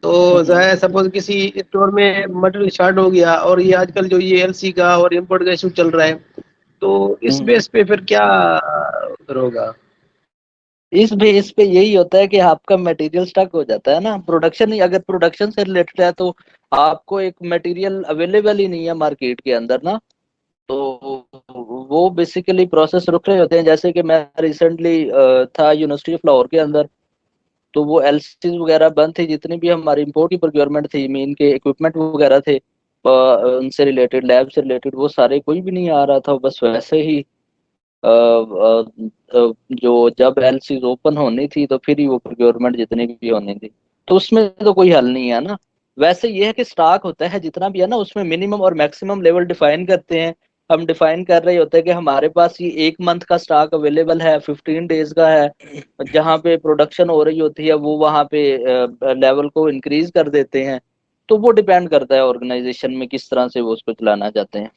तो जो हम्म है सपोज किसी स्टोर में मटेरियल शॉर्ट हो गया और ये आजकल जो ये एलसी का और इंपोर्ट का इशू चल रहा है, तो इस हम्म। बेस पे फिर क्या उधर होगा? इस बेस पे यही होता है कि आपका मटेरियल स्टक हो जाता है ना, प्रोडक्शन ही, अगर प्रोडक्शन से रिलेटेड है तो आपको एक मटेरियल अवेलेबल ही नहीं है मार्केट के अंदर ना, तो वो बेसिकली प्रोसेस रुक रहे होते हैं। जैसे कि मैं रिसेंटली था यूनिवर्सिटी ऑफ लाहौर के अंदर, तो वो एलसीज वगैरह बंद थी, जितनी भी हमारी इंपोर्ट की प्रोक्योरमेंट थी, मीन के इक्विपमेंट वगैरह थे उनसे रिलेटेड, लैब से रिलेटेड, वो सारे कोई भी नहीं आ रहा था। बस वैसे ही जो जब एलसीज ओपन होनी थी तो फिर ही वो प्रोक्योरमेंट जितनी भी होनी थी, तो उसमें तो कोई हल नहीं है ना। वैसे ये है कि स्टॉक होता है जितना भी है ना, उसमें मिनिमम और मैक्सिमम लेवल डिफाइन करते हैं। हम डिफाइन कर रहे होते हैं कि हमारे पास ये 1 मंथ का स्टॉक अवेलेबल है, 15 डेज का है। जहाँ पे प्रोडक्शन हो रही होती है वो वहाँ पे लेवल को इंक्रीज कर देते हैं। तो वो डिपेंड करता है ऑर्गेनाइजेशन में किस तरह से वो उसको चलाना चाहते हैं।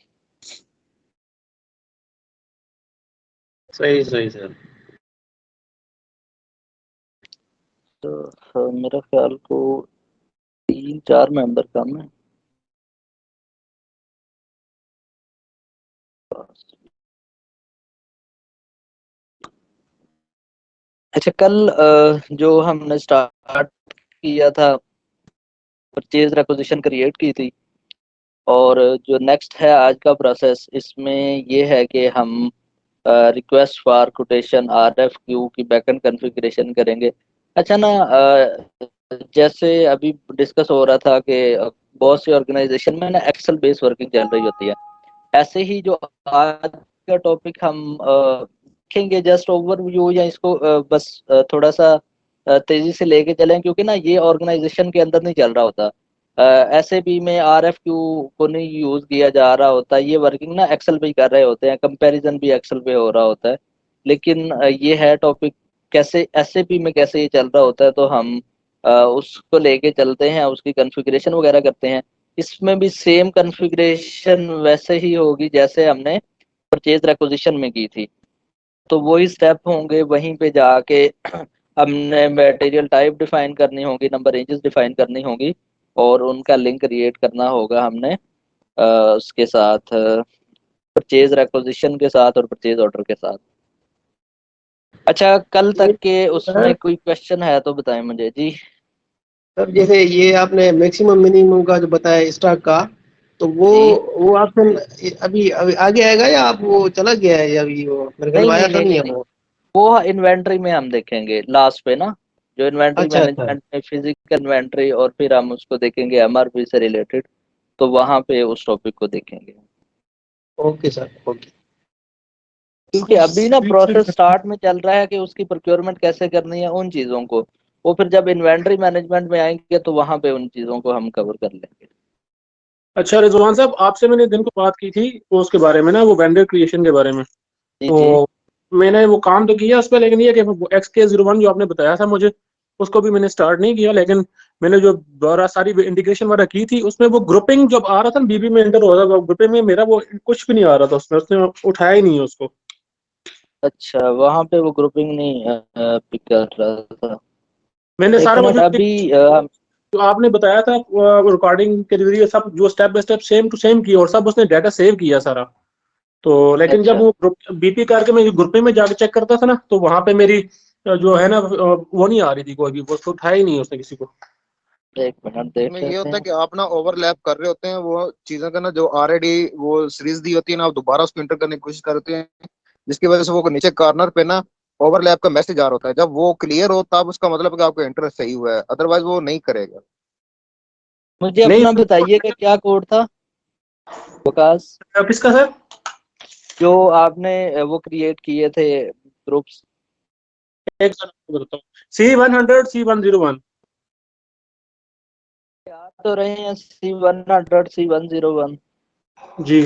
सही सही सर। तो मेरा ख्याल को 3 4 मेंबर कम है। अच्छा, कल जो हमने स्टार्ट किया था, परचेज रिक्विजिशन क्रिएट की थी, और जो नेक्स्ट है आज का प्रोसेस, इसमें ये है कि हम रिक्वेस्ट फॉर कोटेशन RFQ की बैकएंड कॉन्फ़िगरेशन करेंगे। अच्छा ना, जैसे अभी डिस्कस हो रहा था कि बहुत सी ऑर्गेनाइजेशन में ना एक्सेल बेस्ड वर्किंग चल रही होती है। ऐसे ही जो आज का टॉपिक हम देखेंगे, जस्ट ओवरव्यू, या इसको बस थोड़ा सा तेजी से लेके चलें, क्योंकि ना ये ऑर्गेनाइजेशन के अंदर नहीं चल रहा होता। SAP में RFQ को नहीं यूज किया जा रहा होता, ये वर्किंग ना एक्सेल पे ही कर रहे होते हैं, कंपैरिजन भी एक्सेल पे हो रहा होता है। लेकिन ये है टॉपिक कैसे SAP में कैसे ये चल रहा होता है, तो हम उसको लेके चलते हैं, उसकी कॉन्फ़िगरेशन वगैरह करते हैं। इसमें भी सेम कॉन्फ़िगरेशन वैसे ही होगी जैसे हमने परचेज रिक्विजिशन में की थी। तो वही स्टेप होंगे, वहीं पे जाके हमने मटेरियल टाइप डिफाइन करनी होगी, नंबर रेंजेस डिफाइन करनी होगी, और उनका लिंक क्रिएट करना होगा हमने उसके साथ, परचेज रिक्विजिशन के साथ और परचेज ऑर्डर के साथ। अच्छा, कल तक के उसमें सर कोई क्वेश्चन है तो बताएं मुझे जी। सर जैसे ये आपने मैक्सिमम मिनिमम का जो बताया स्टॉक का, तो जी, वो ऑप्शन अभी अभी आगे आएगा या आप वो चला गया है? अभी वो मेरे ख्याल नहीं में आया नहीं तो नहीं नहीं नहीं है नहीं, वो। वो इन्वेंट्री में हम देखेंगे लास्ट पे ना, जो इन्वेंट्री अच्छा अच्छा। मैनेजमेंट में फिजिकल इन्वेंट्री, और फिर हम उसको देखेंगे MRP से रिलेटेड, तो वहां पे उस टॉपिक को देखेंगे। Okay sir okay. क्योंकि अभी ना प्रोसेस स्टार्ट में चल रहा है कि उसकी प्रोक्योरमेंट कैसे करनी है उन चीजों को, वो फिर जब इन्वेंट्री मैनेजमेंट में आएंगे तो वहां पे उन चीजों को हम कवर कर लेंगे। अच्छा रिजवान साहब, आपसे मैंने दिन को बात की थी वो उसके बारे में ना, वो वेंडर क्रिएशन के बारे में। जी तो जी। मैंने वो काम तो किया उस पर, लेकिन ये कि XK01 जो आपने बताया था मुझे, उसको भी मैंने स्टार्ट नहीं किया। लेकिन मैंने जो द्वारा सारी इंटीग्रेशन वगैरह की थी, उसमें वो ग्रुपिंग जब आ रहा था, बीबी में एंटर हो रहा था ग्रुपिंग में, मेरा वो कुछ भी नहीं आ रहा था उसमें, उसने उठाया ही नहीं है उसको। अच्छा, वहां पे वो ग्रुपिंग नहीं पिक कर रहा था। मैंने एक सारा वो मिनट, अभी जो आपने बताया था रिकॉर्डिंग के जरिए सब, जो step by step same to same किया, और सब उसने डाटा सेव किया सारा। तो लेकिन जब अच्छा, वो ग्रुप बीपी करके मैं ग्रुपिंग में जाके चेक करता था ना, तो वहां पे मेरी जो है ना वो नहीं आ रही थी, कोई भी वो, उसको उठाया ही नहीं उसने किसी को। एक मिनट इसमें देख ये लेते होता है हैं। कि आप ना ओवरलैप कर रहे होते हैं वो चीजों का ना, जो ऑलरेडी वो सीरीज दी होती है ना, आप दोबारा उसको इंटर करने की कोशिश करते हैं, जिसकी वजह से वो नीचे कॉर्नर पे ना ओवरलैप का मैसेज आ रहा होता है। जब वो क्लियर हो तब उसका मतलब है कि आपका इंटर सही हुआ है, अदरवाइज वो नहीं करेगा। मुझे नहीं, अपना बताइए कि क्या कोड था विकास, किसका सर? जो आपने वो क्रिएट किए थे ग्रुप्स। एक सर बताता हूँ, C100 C101। आ तो रहे हैं C100 C101, जी,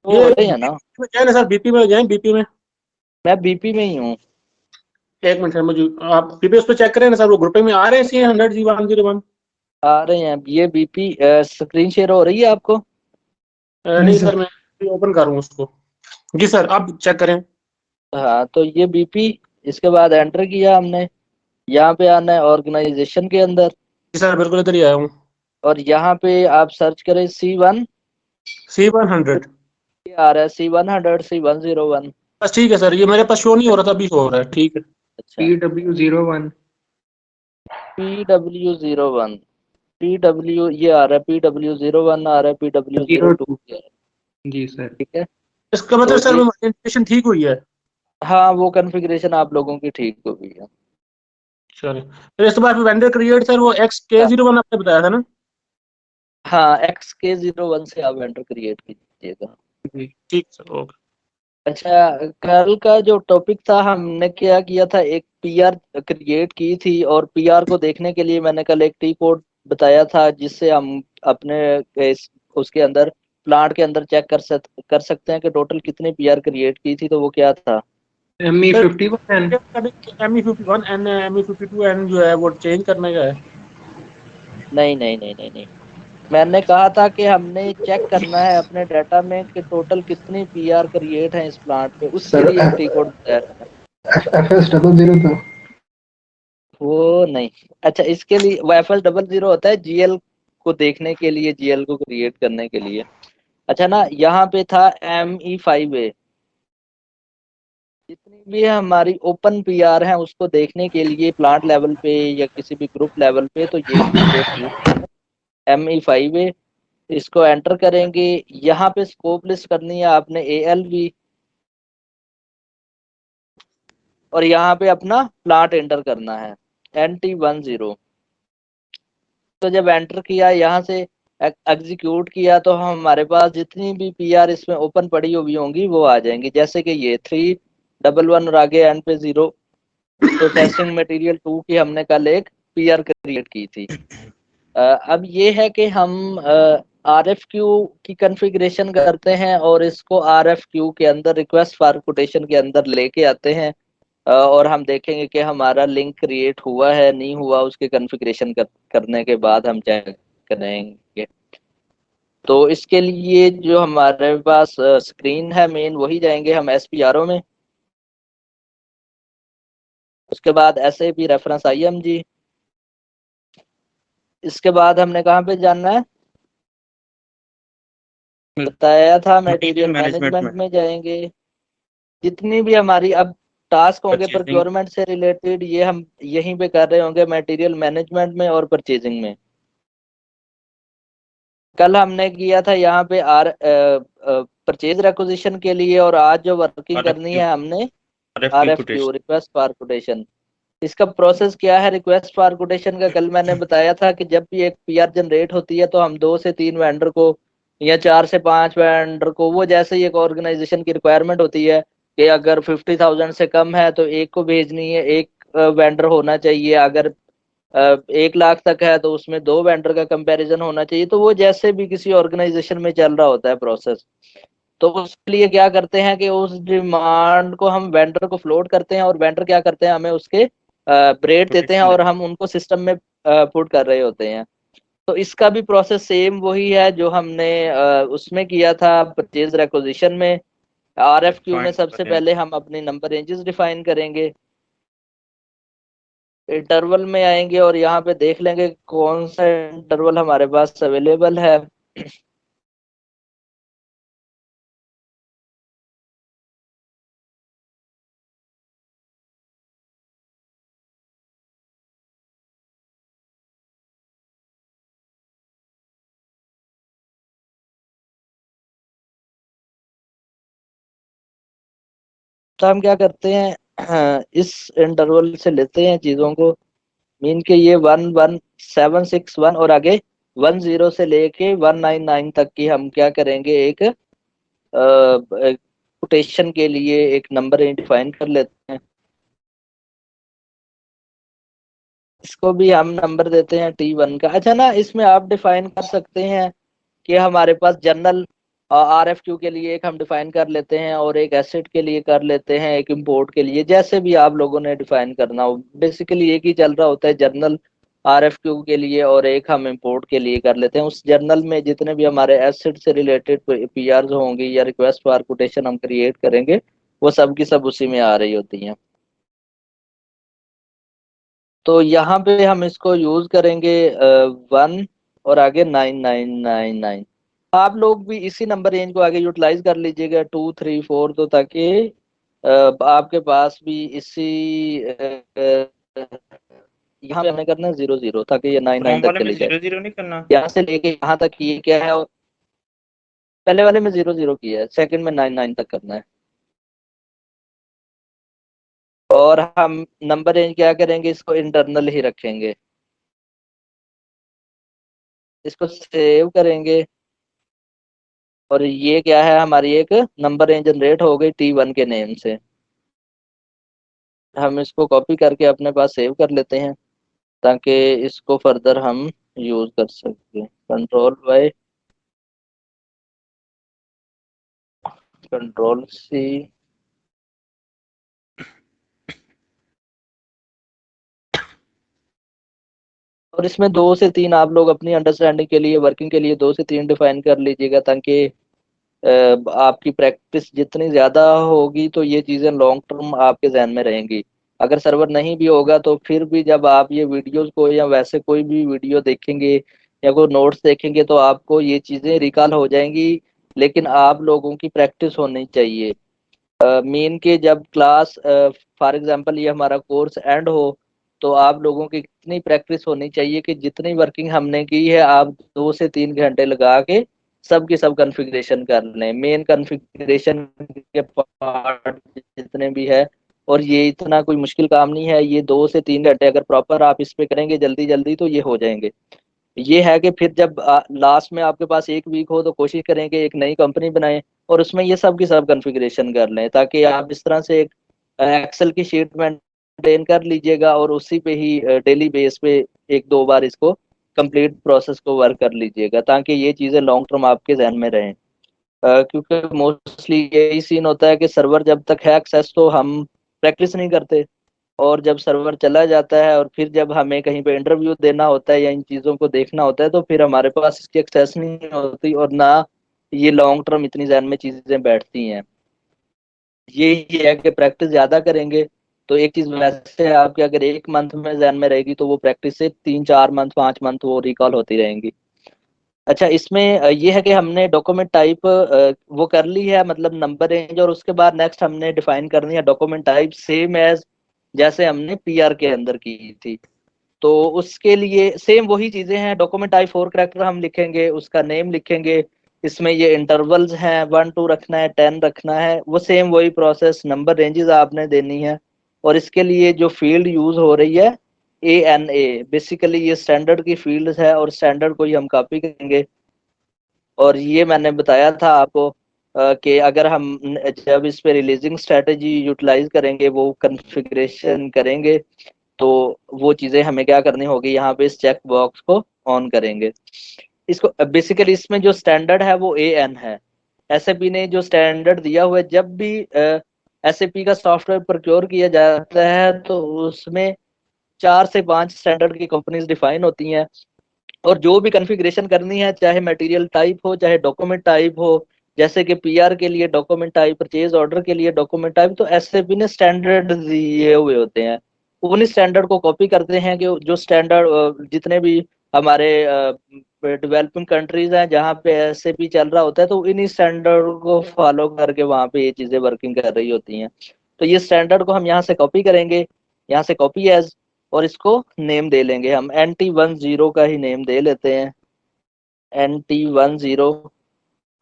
तो हो ये रहे हैं ना। में क्या है ना सर, बीपी में जाए, बीपी में। मैं BP में ही हूँ। एक मिनट सर, मुझे आप बीपी उस पर चेक करें ना सर, वो ग्रुपिंग में आ रहे हैं C100 C101। आ रहे हैं ये BP, स्क्रीन शेयर हो रही है आपको? नहीं सर, मैं ओपन करूँ उसको। जी सर, आप चेक करें। हाँ, तो ये BP, इसके बाद एंटर किया हमने, यहाँ पे आना है ऑर्गेनाइजेशन के अंदर, जी सर बिल्कुल इधर ही आया हूँ। और यहाँ पे आप सर्च करें C1, C100। आ रहा है C100, C101। बस ठीक है सर, ये मेरे पास शो नहीं हो रहा था, अभी शो हो रहा है, ठीक है। अच्छा, PW01। PW01, PW ये आ रहा है, PW01 आ रहा है, PW02 02। आ रहा है। जी सर। ठीक है, इसका तो मतलब सर ये, इन्फॉर्मेशन ठीक हुई है। हाँ वो कॉन्फ़िगरेशन आप लोगों की ठीक हो गई है। चलिए, फिर इसके बाद वेंडर क्रिएट सर, वो XK01 आपने बताया था ना? हाँ, XK01 से आप वेंडर क्रिएट कीजिएगा। जी। ठीक सर, ओके। अच्छा, कल का जो टॉपिक था, हमने क्या किया था, एक पीआर क्रिएट की थी, और पीआर को देखने के लिए मैंने कल एक टी कोड बताया था, जिससे हम अपने उसके अंदर, प्लांट के अंदर चेक कर सकते हैं कि टोटल कितनी पीआर क्रिएट की थी। तो वो क्या था? Sir ME51N। ME51 N ME52N जो है वो चेंज करने का है। नहीं नहीं नहीं नहीं नहीं, मैंने कहा था कि हमने चेक करना है अपने डाटा में कि टोटल कितनी पीआर क्रिएट है इस प्लांट पे, उसके सर लिए एक टी कोड बताया था। FS00 तो वो नहीं, अच्छा इसके लिए FS00 होता है जीएल को देखने के लिए, जीएल को क्रिएट करने के लिए। अच्छा ना, यहाँ पे था ME5A, जितनी भी हमारी ओपन पीआर है उसको देखने के लिए प्लांट लेवल पे या किसी भी ग्रुप लेवल पे, तो ये टी कोड यूज ME5A, इसको एंटर करेंगे। यहाँ पे स्कोप लिस्ट करनी है आपने ALV, और यहाँ पे अपना प्लांट एंटर करना है NT10। तो जब एंटर किया यहाँ से, एग्जीक्यूट किया, तो हमारे पास जितनी भी पीआर इसमें ओपन पड़ी हुई होंगी वो आ जाएंगी, जैसे कि ये 311 और आगे एंड पे 0। तो टेस्टिंग मटेरियल 2 की हमने कल एक पीआर क्रिएट की थी। अब ये है कि हम RFQ की कॉन्फ़िगरेशन करते हैं, और इसको RFQ के अंदर, रिक्वेस्ट फॉर कोटेशन के अंदर लेके आते हैं। और हम देखेंगे कि हमारा लिंक क्रिएट हुआ है नहीं हुआ, उसके कॉन्फ़िगरेशन करने के बाद हम चेक करेंगे। तो इसके लिए जो हमारे पास स्क्रीन है मेन, वही जाएंगे हम SPRO में। उसके बाद SAP रेफरेंस IMG। इसके बाद हमने कहाँ पे जाना है, बताया था मटेरियल मैनेजमेंट में जाएंगे। जितनी भी हमारी अब टास्क होंगे प्रोक्योरमेंट से रिलेटेड, ये हम यहीं पे कर रहे होंगे मटेरियल मैनेजमेंट में और परचेजिंग में। कल हमने किया था यहाँ पे परचेज रिक्विजिशन के लिए, और आज जो वर्किंग करनी है हमने RFQ, रिक्वेस्ट फॉर कोटेशन। इसका प्रोसेस क्या है रिक्वेस्ट फॉर कोटेशन का? कल मैंने बताया था कि जब भी एक पीआर जनरेट होती है, तो हम 2 से 3 वेंडर को या 4 से 5 वेंडर को, वो जैसे ही एक ऑर्गेनाइजेशन की रिक्वायरमेंट होती है कि अगर 50,000 से कम है तो एक को भेजनी है, एक वेंडर होना चाहिए। अगर 1 लाख तक है तो उसमें 2 वेंडर का कंपैरिजन होना चाहिए। तो वो जैसे भी किसी ऑर्गेनाइजेशन में चल रहा होता है प्रोसेस, तो उसके लिए क्या करते हैं कि उस डिमांड को हम वेंडर को फ्लोट करते हैं, और वेंडर क्या करते हैं, हमें उसके रेट देते हैं, और हम उनको सिस्टम में पुट कर रहे होते हैं। तो इसका भी प्रोसेस सेम वही है जो हमने उसमें किया था परचेज रिक्विजिशन में। RFQ में सबसे पहले हम अपनी नंबर रेंजेस डिफाइन करेंगे, इंटरवल में आएंगे, और यहाँ पे देख लेंगे कौन सा इंटरवल हमारे पास अवेलेबल है। तो हम क्या करते हैं, इस इंटरवल से लेते हैं चीजों को, मीन के ये 11761 और आगे 10 से लेके 199 तक की हम क्या करेंगे, एक कोटेशन के लिए एक नंबर डिफाइन कर लेते हैं। इसको भी हम नंबर देते हैं T1 का। अच्छा ना, इसमें आप डिफाइन कर सकते हैं कि हमारे पास जनरल RFQ के लिए एक हम डिफाइन कर लेते हैं, और एक एसेट के लिए कर लेते हैं, एक इंपोर्ट के लिए, जैसे भी आप लोगों ने डिफाइन करना हो। बेसिकली एक ही चल रहा होता है जनरल RFQ के लिए, और एक हम इंपोर्ट के लिए कर लेते हैं। उस जर्नल में जितने भी हमारे एसेट से रिलेटेड पीआर होंगी या रिक्वेस्ट फॉर कोटेशन हम क्रिएट करेंगे, वो सब की सब उसी में आ रही होती हैं। तो यहाँ पे हम इसको यूज करेंगे 1 और आगे 9999। आप लोग भी इसी नंबर रेंज को आगे यूटिलाइज कर लीजिएगा 2 3 4, तो ताकि आपके पास भी इसी यहाँ पे हमें करना है 00, ताकि ये 99 फ्रॉम तक वाले में चली जाए। 00 नहीं करना। यहाँ से लेके यहाँ तक ये क्या है, पहले वाले में 00 किया है, सेकंड में 99 तक करना है। और हम नंबर रेंज क्या करेंगे, इसको इंटरनल ही रखेंगे, इसको सेव करेंगे। और ये क्या है, हमारी एक नंबर रेंज जनरेट हो गई T1 के नेम से। हम इसको कॉपी करके अपने पास सेव कर लेते हैं ताकि इसको फर्दर हम यूज कर सकें। Ctrl+Y, Ctrl+C। और इसमें 2 से 3 आप लोग अपनी अंडरस्टैंडिंग के लिए, वर्किंग के लिए 2 से 3 डिफाइन कर लीजिएगा, ताकि आपकी प्रैक्टिस जितनी ज्यादा होगी तो ये चीजें लॉन्ग टर्म आपके जहन में रहेंगी। अगर सर्वर नहीं भी होगा तो फिर भी जब आप ये वीडियोस को या वैसे कोई भी वीडियो देखेंगे या कोई नोट्स देखेंगे तो आपको ये चीजें रिकॉल हो जाएंगी। लेकिन आप लोगों की प्रैक्टिस होनी चाहिए। मेन के जब क्लास, फॉर एग्जांपल ये हमारा कोर्स एंड हो, तो आप लोगों की इतनी प्रैक्टिस होनी चाहिए कि जितनी वर्किंग हमने की है आप 2 से 3 घंटे लगा के सब की सब कॉन्फ़िगरेशन कर लें, मेन कॉन्फ़िगरेशन के पार्ट जितने भी है। और ये इतना कोई मुश्किल काम नहीं है, ये 2 से 3 घंटे अगर प्रॉपर आप इस पे करेंगे जल्दी जल्दी तो ये हो जाएंगे। ये है कि फिर जब लास्ट में आपके पास एक वीक हो तो कोशिश करें कि एक नई कंपनी बनाएं और उसमें ये सब की सब कॉन्फ़िगरेशन कर लें, ताकि आप इस तरह से एक एक्सेल की शीट मेंटेन कर लीजिएगा और उसी पे ही डेली बेस पे 1 2 बार इसको कंप्लीट प्रोसेस को वर्क कर लीजिएगा, ताकि ये चीज़ें लॉन्ग टर्म आपके जहन में रहें। क्योंकि मोस्टली यही सीन होता है कि सर्वर जब तक है एक्सेस तो हम प्रैक्टिस नहीं करते, और जब सर्वर चला जाता है और फिर जब हमें कहीं पे इंटरव्यू देना होता है या इन चीज़ों को देखना होता है तो फिर हमारे पास इसकी एक्सेस नहीं होती और ना ये लॉन्ग टर्म इतनी जहन में चीज़ें बैठती हैं। ये है कि प्रैक्टिस ज़्यादा करेंगे तो एक चीज़ वैसे आपके अगर 1 मंथ में जहन में रहेगी तो वो प्रैक्टिस से 3 4 मंथ 5 मंथ वो रिकॉल होती रहेंगी। अच्छा, इसमें ये है कि हमने डॉक्यूमेंट टाइप वो कर ली है, मतलब नंबर रेंज, और उसके बाद नेक्स्ट हमने डिफाइन करनी है डॉक्यूमेंट टाइप सेम एज जैसे हमने पीआर के अंदर की थी। तो उसके लिए सेम वही चीजें हैं, डॉक्यूमेंट टाइप 4 कैरेक्टर हम लिखेंगे, उसका नेम लिखेंगे, इसमें ये इंटरवल्स हैं 1 2 रखना है 10 रखना है, वो सेम वही प्रोसेस, नंबर रेंजेस आपने देनी है। और इसके लिए जो फील्ड यूज हो रही है ANA, बेसिकली ये स्टैंडर्ड की फील्ड है और स्टैंडर्ड को ही हम कॉपी करेंगे। और ये मैंने बताया था आपको कि अगर हम जब इस पे रिलीजिंग स्ट्रेटजी यूटिलाइज करेंगे, वो कॉन्फ़िगरेशन करेंगे, तो वो चीज़ें हमें क्या करनी होगी, यहाँ पे इस चेक बॉक्स को ऑन करेंगे। इसको बेसिकली इसमें जो स्टैंडर्ड है वो AN है। SAP ने जो स्टैंडर्ड दिया हुआ है, जब भी SAP का सॉफ्टवेयर प्रोक्योर किया जाता है तो उसमें 4 से 5 स्टैंडर्ड की कंपनीज डिफाइन होती हैं। और जो भी कॉन्फ़िगरेशन करनी है, चाहे मटेरियल टाइप हो चाहे डॉक्यूमेंट टाइप हो, जैसे कि पीआर के लिए डॉक्यूमेंट टाइप, परचेज ऑर्डर के लिए डॉक्यूमेंट टाइप, तो एसएपी ने स्टैंडर्ड दिए हुए होते हैं। उन्हीं स्टैंडर्ड को कॉपी करते हैं कि जो स्टैंडर्ड जितने भी हमारे डेवलपिंग कंट्रीज हैं जहाँ पे एसएपी चल रहा होता है, तो इन्हीं स्टैंडर्ड को फॉलो करके वहाँ पे ये चीज़ें वर्किंग कर रही होती हैं। तो ये स्टैंडर्ड को हम यहाँ से कॉपी करेंगे, यहाँ से कॉपी एज, और इसको नेम दे लेंगे हम NT10 का ही नेम दे लेते हैं, NT10।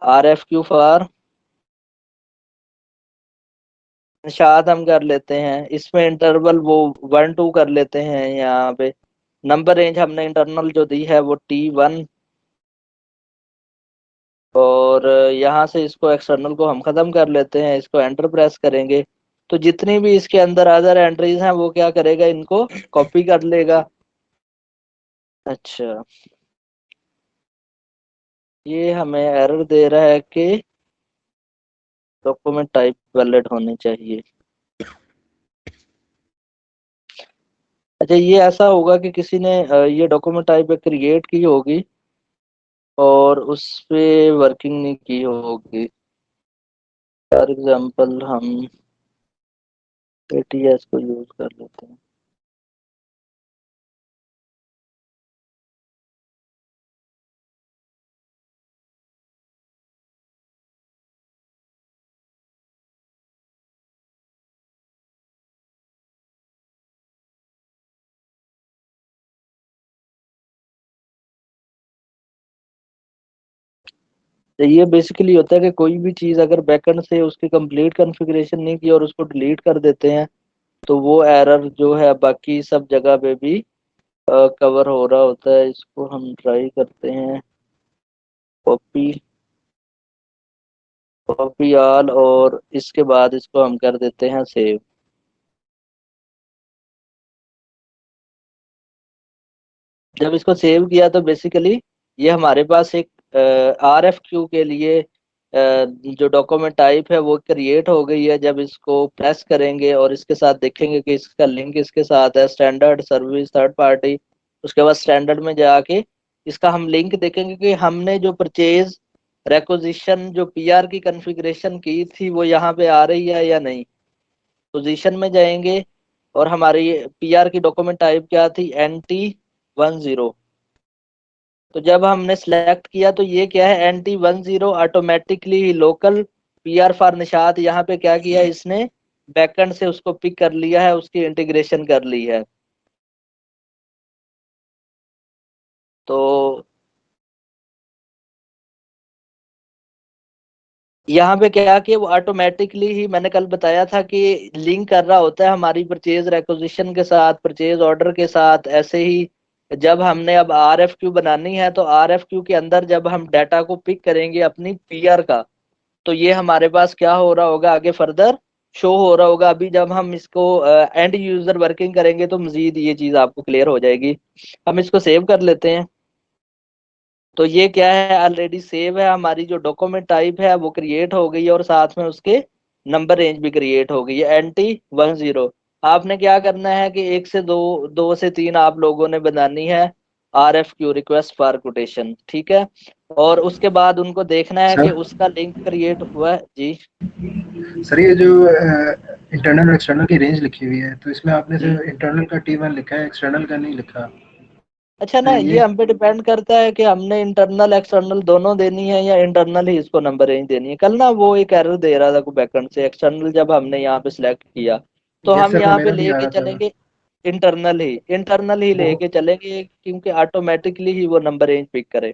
RFQ फॉर निशात हम कर लेते हैं, इसमें इंटरवल वो 1 2 कर लेते हैं। यहाँ पे नंबर रेंज हमने इंटरनल जो दी है वो T1। और यहाँ से इसको एक्सटर्नल को हम खत्म कर लेते हैं, इसको एंटर प्रेस करेंगे तो जितनी भी इसके अंदर अदर एंट्रीज हैं वो क्या करेगा, इनको कॉपी कर लेगा। अच्छा, ये हमें एरर दे रहा है कि डॉक्यूमेंट टाइप वैलिड होनी चाहिए। अच्छा, ये ऐसा होगा कि किसी ने ये डॉक्यूमेंट टाइप क्रिएट की होगी और उस पे वर्किंग नहीं की होगी। फॉर एग्जांपल हम ATS को यूज कर लेते हैं। तो ये बेसिकली होता है कि कोई भी चीज़ अगर बैकएंड से उसकी कंप्लीट कॉन्फ़िगरेशन नहीं की और उसको डिलीट कर देते हैं तो वो एरर जो है बाकी सब जगह पे भी कवर हो रहा होता है। इसको हम ट्राई करते हैं, कॉपी कॉपी ऑल, और इसके बाद इसको हम कर देते हैं सेव। जब इसको सेव किया तो बेसिकली ये हमारे पास एक RFQ के लिए जो डॉक्यूमेंट टाइप है वो क्रिएट हो गई है। जब इसको प्रेस करेंगे और इसके साथ देखेंगे कि इसका लिंक इसके साथ है, स्टैंडर्ड, सर्विस, थर्ड पार्टी, उसके बाद स्टैंडर्ड में जाके इसका हम लिंक देखेंगे कि हमने जो परचेज रेक्विजिशन जो PR की कॉन्फ़िगरेशन की थी वो यहाँ पे आ रही है या नहीं। पोजीशन में जाएंगे और हमारी PR की डॉक्यूमेंट टाइप क्या थी, NT10। तो जब हमने सिलेक्ट किया तो ये क्या है, NT10 automatically local PR for Nishat, यहाँ पे क्या किया इसने, बैकएंड से उसको पिक कर लिया है, उसकी इंटीग्रेशन कर ली है। तो यहाँ पे क्या किया, वो ऑटोमेटिकली ही मैंने कल बताया था कि लिंक कर रहा होता है हमारी परचेज रेक्विजिशन के साथ, परचेज ऑर्डर के साथ। ऐसे ही जब हमने अब RFQ बनानी है तो RFQ के अंदर जब हम डाटा को पिक करेंगे अपनी PR का, तो ये हमारे पास क्या हो रहा होगा, आगे फर्दर शो हो रहा होगा। अभी जब हम इसको एंड यूजर वर्किंग करेंगे तो मजीद ये चीज़ आपको क्लियर हो जाएगी। हम इसको सेव कर लेते हैं। तो ये क्या है, ऑलरेडी सेव है, हमारी जो डॉक्यूमेंट टाइप है वो क्रिएट हो गई है और साथ में उसके नंबर रेंज भी क्रिएट हो गई है, NT10। आपने क्या करना है कि 1 से 2, 2 से 3 आप लोगों ने बनानी है RFQ, रिक्वेस्ट फॉर कोटेशन, ठीक है। और उसके बाद उनको देखना है कि सर उसका लिंक क्रिएट हुआ है जी। सर ये जो इंटरनल और एक्सटर्नल की रेंज लिखी हुई है, तो इसमें आपने जी सिर्फ इंटरनल का T1 लिखा है, एक्सटर्नल का नहीं लिखा। अच्छा तो ना, ये ये हम पे डिपेंड करता है कि हमने इंटरनल एक्सटर्नल दोनों देनी है या इंटरनल ही इसको नंबर रेंज देनी है। कल ना वो एक एरर दे रहा था को बैकएंड से, एक्सटर्नल जब हमने यहाँ पे सिलेक्ट किया तो हम जैसे वो यहाँ पे मेरा भी आ लेके रहा था, चलेंगे इंटरनल ही वो लेके चलेंगे, क्योंकि ऑटोमेटिकली ही वो नंबर रेंज पिक करे,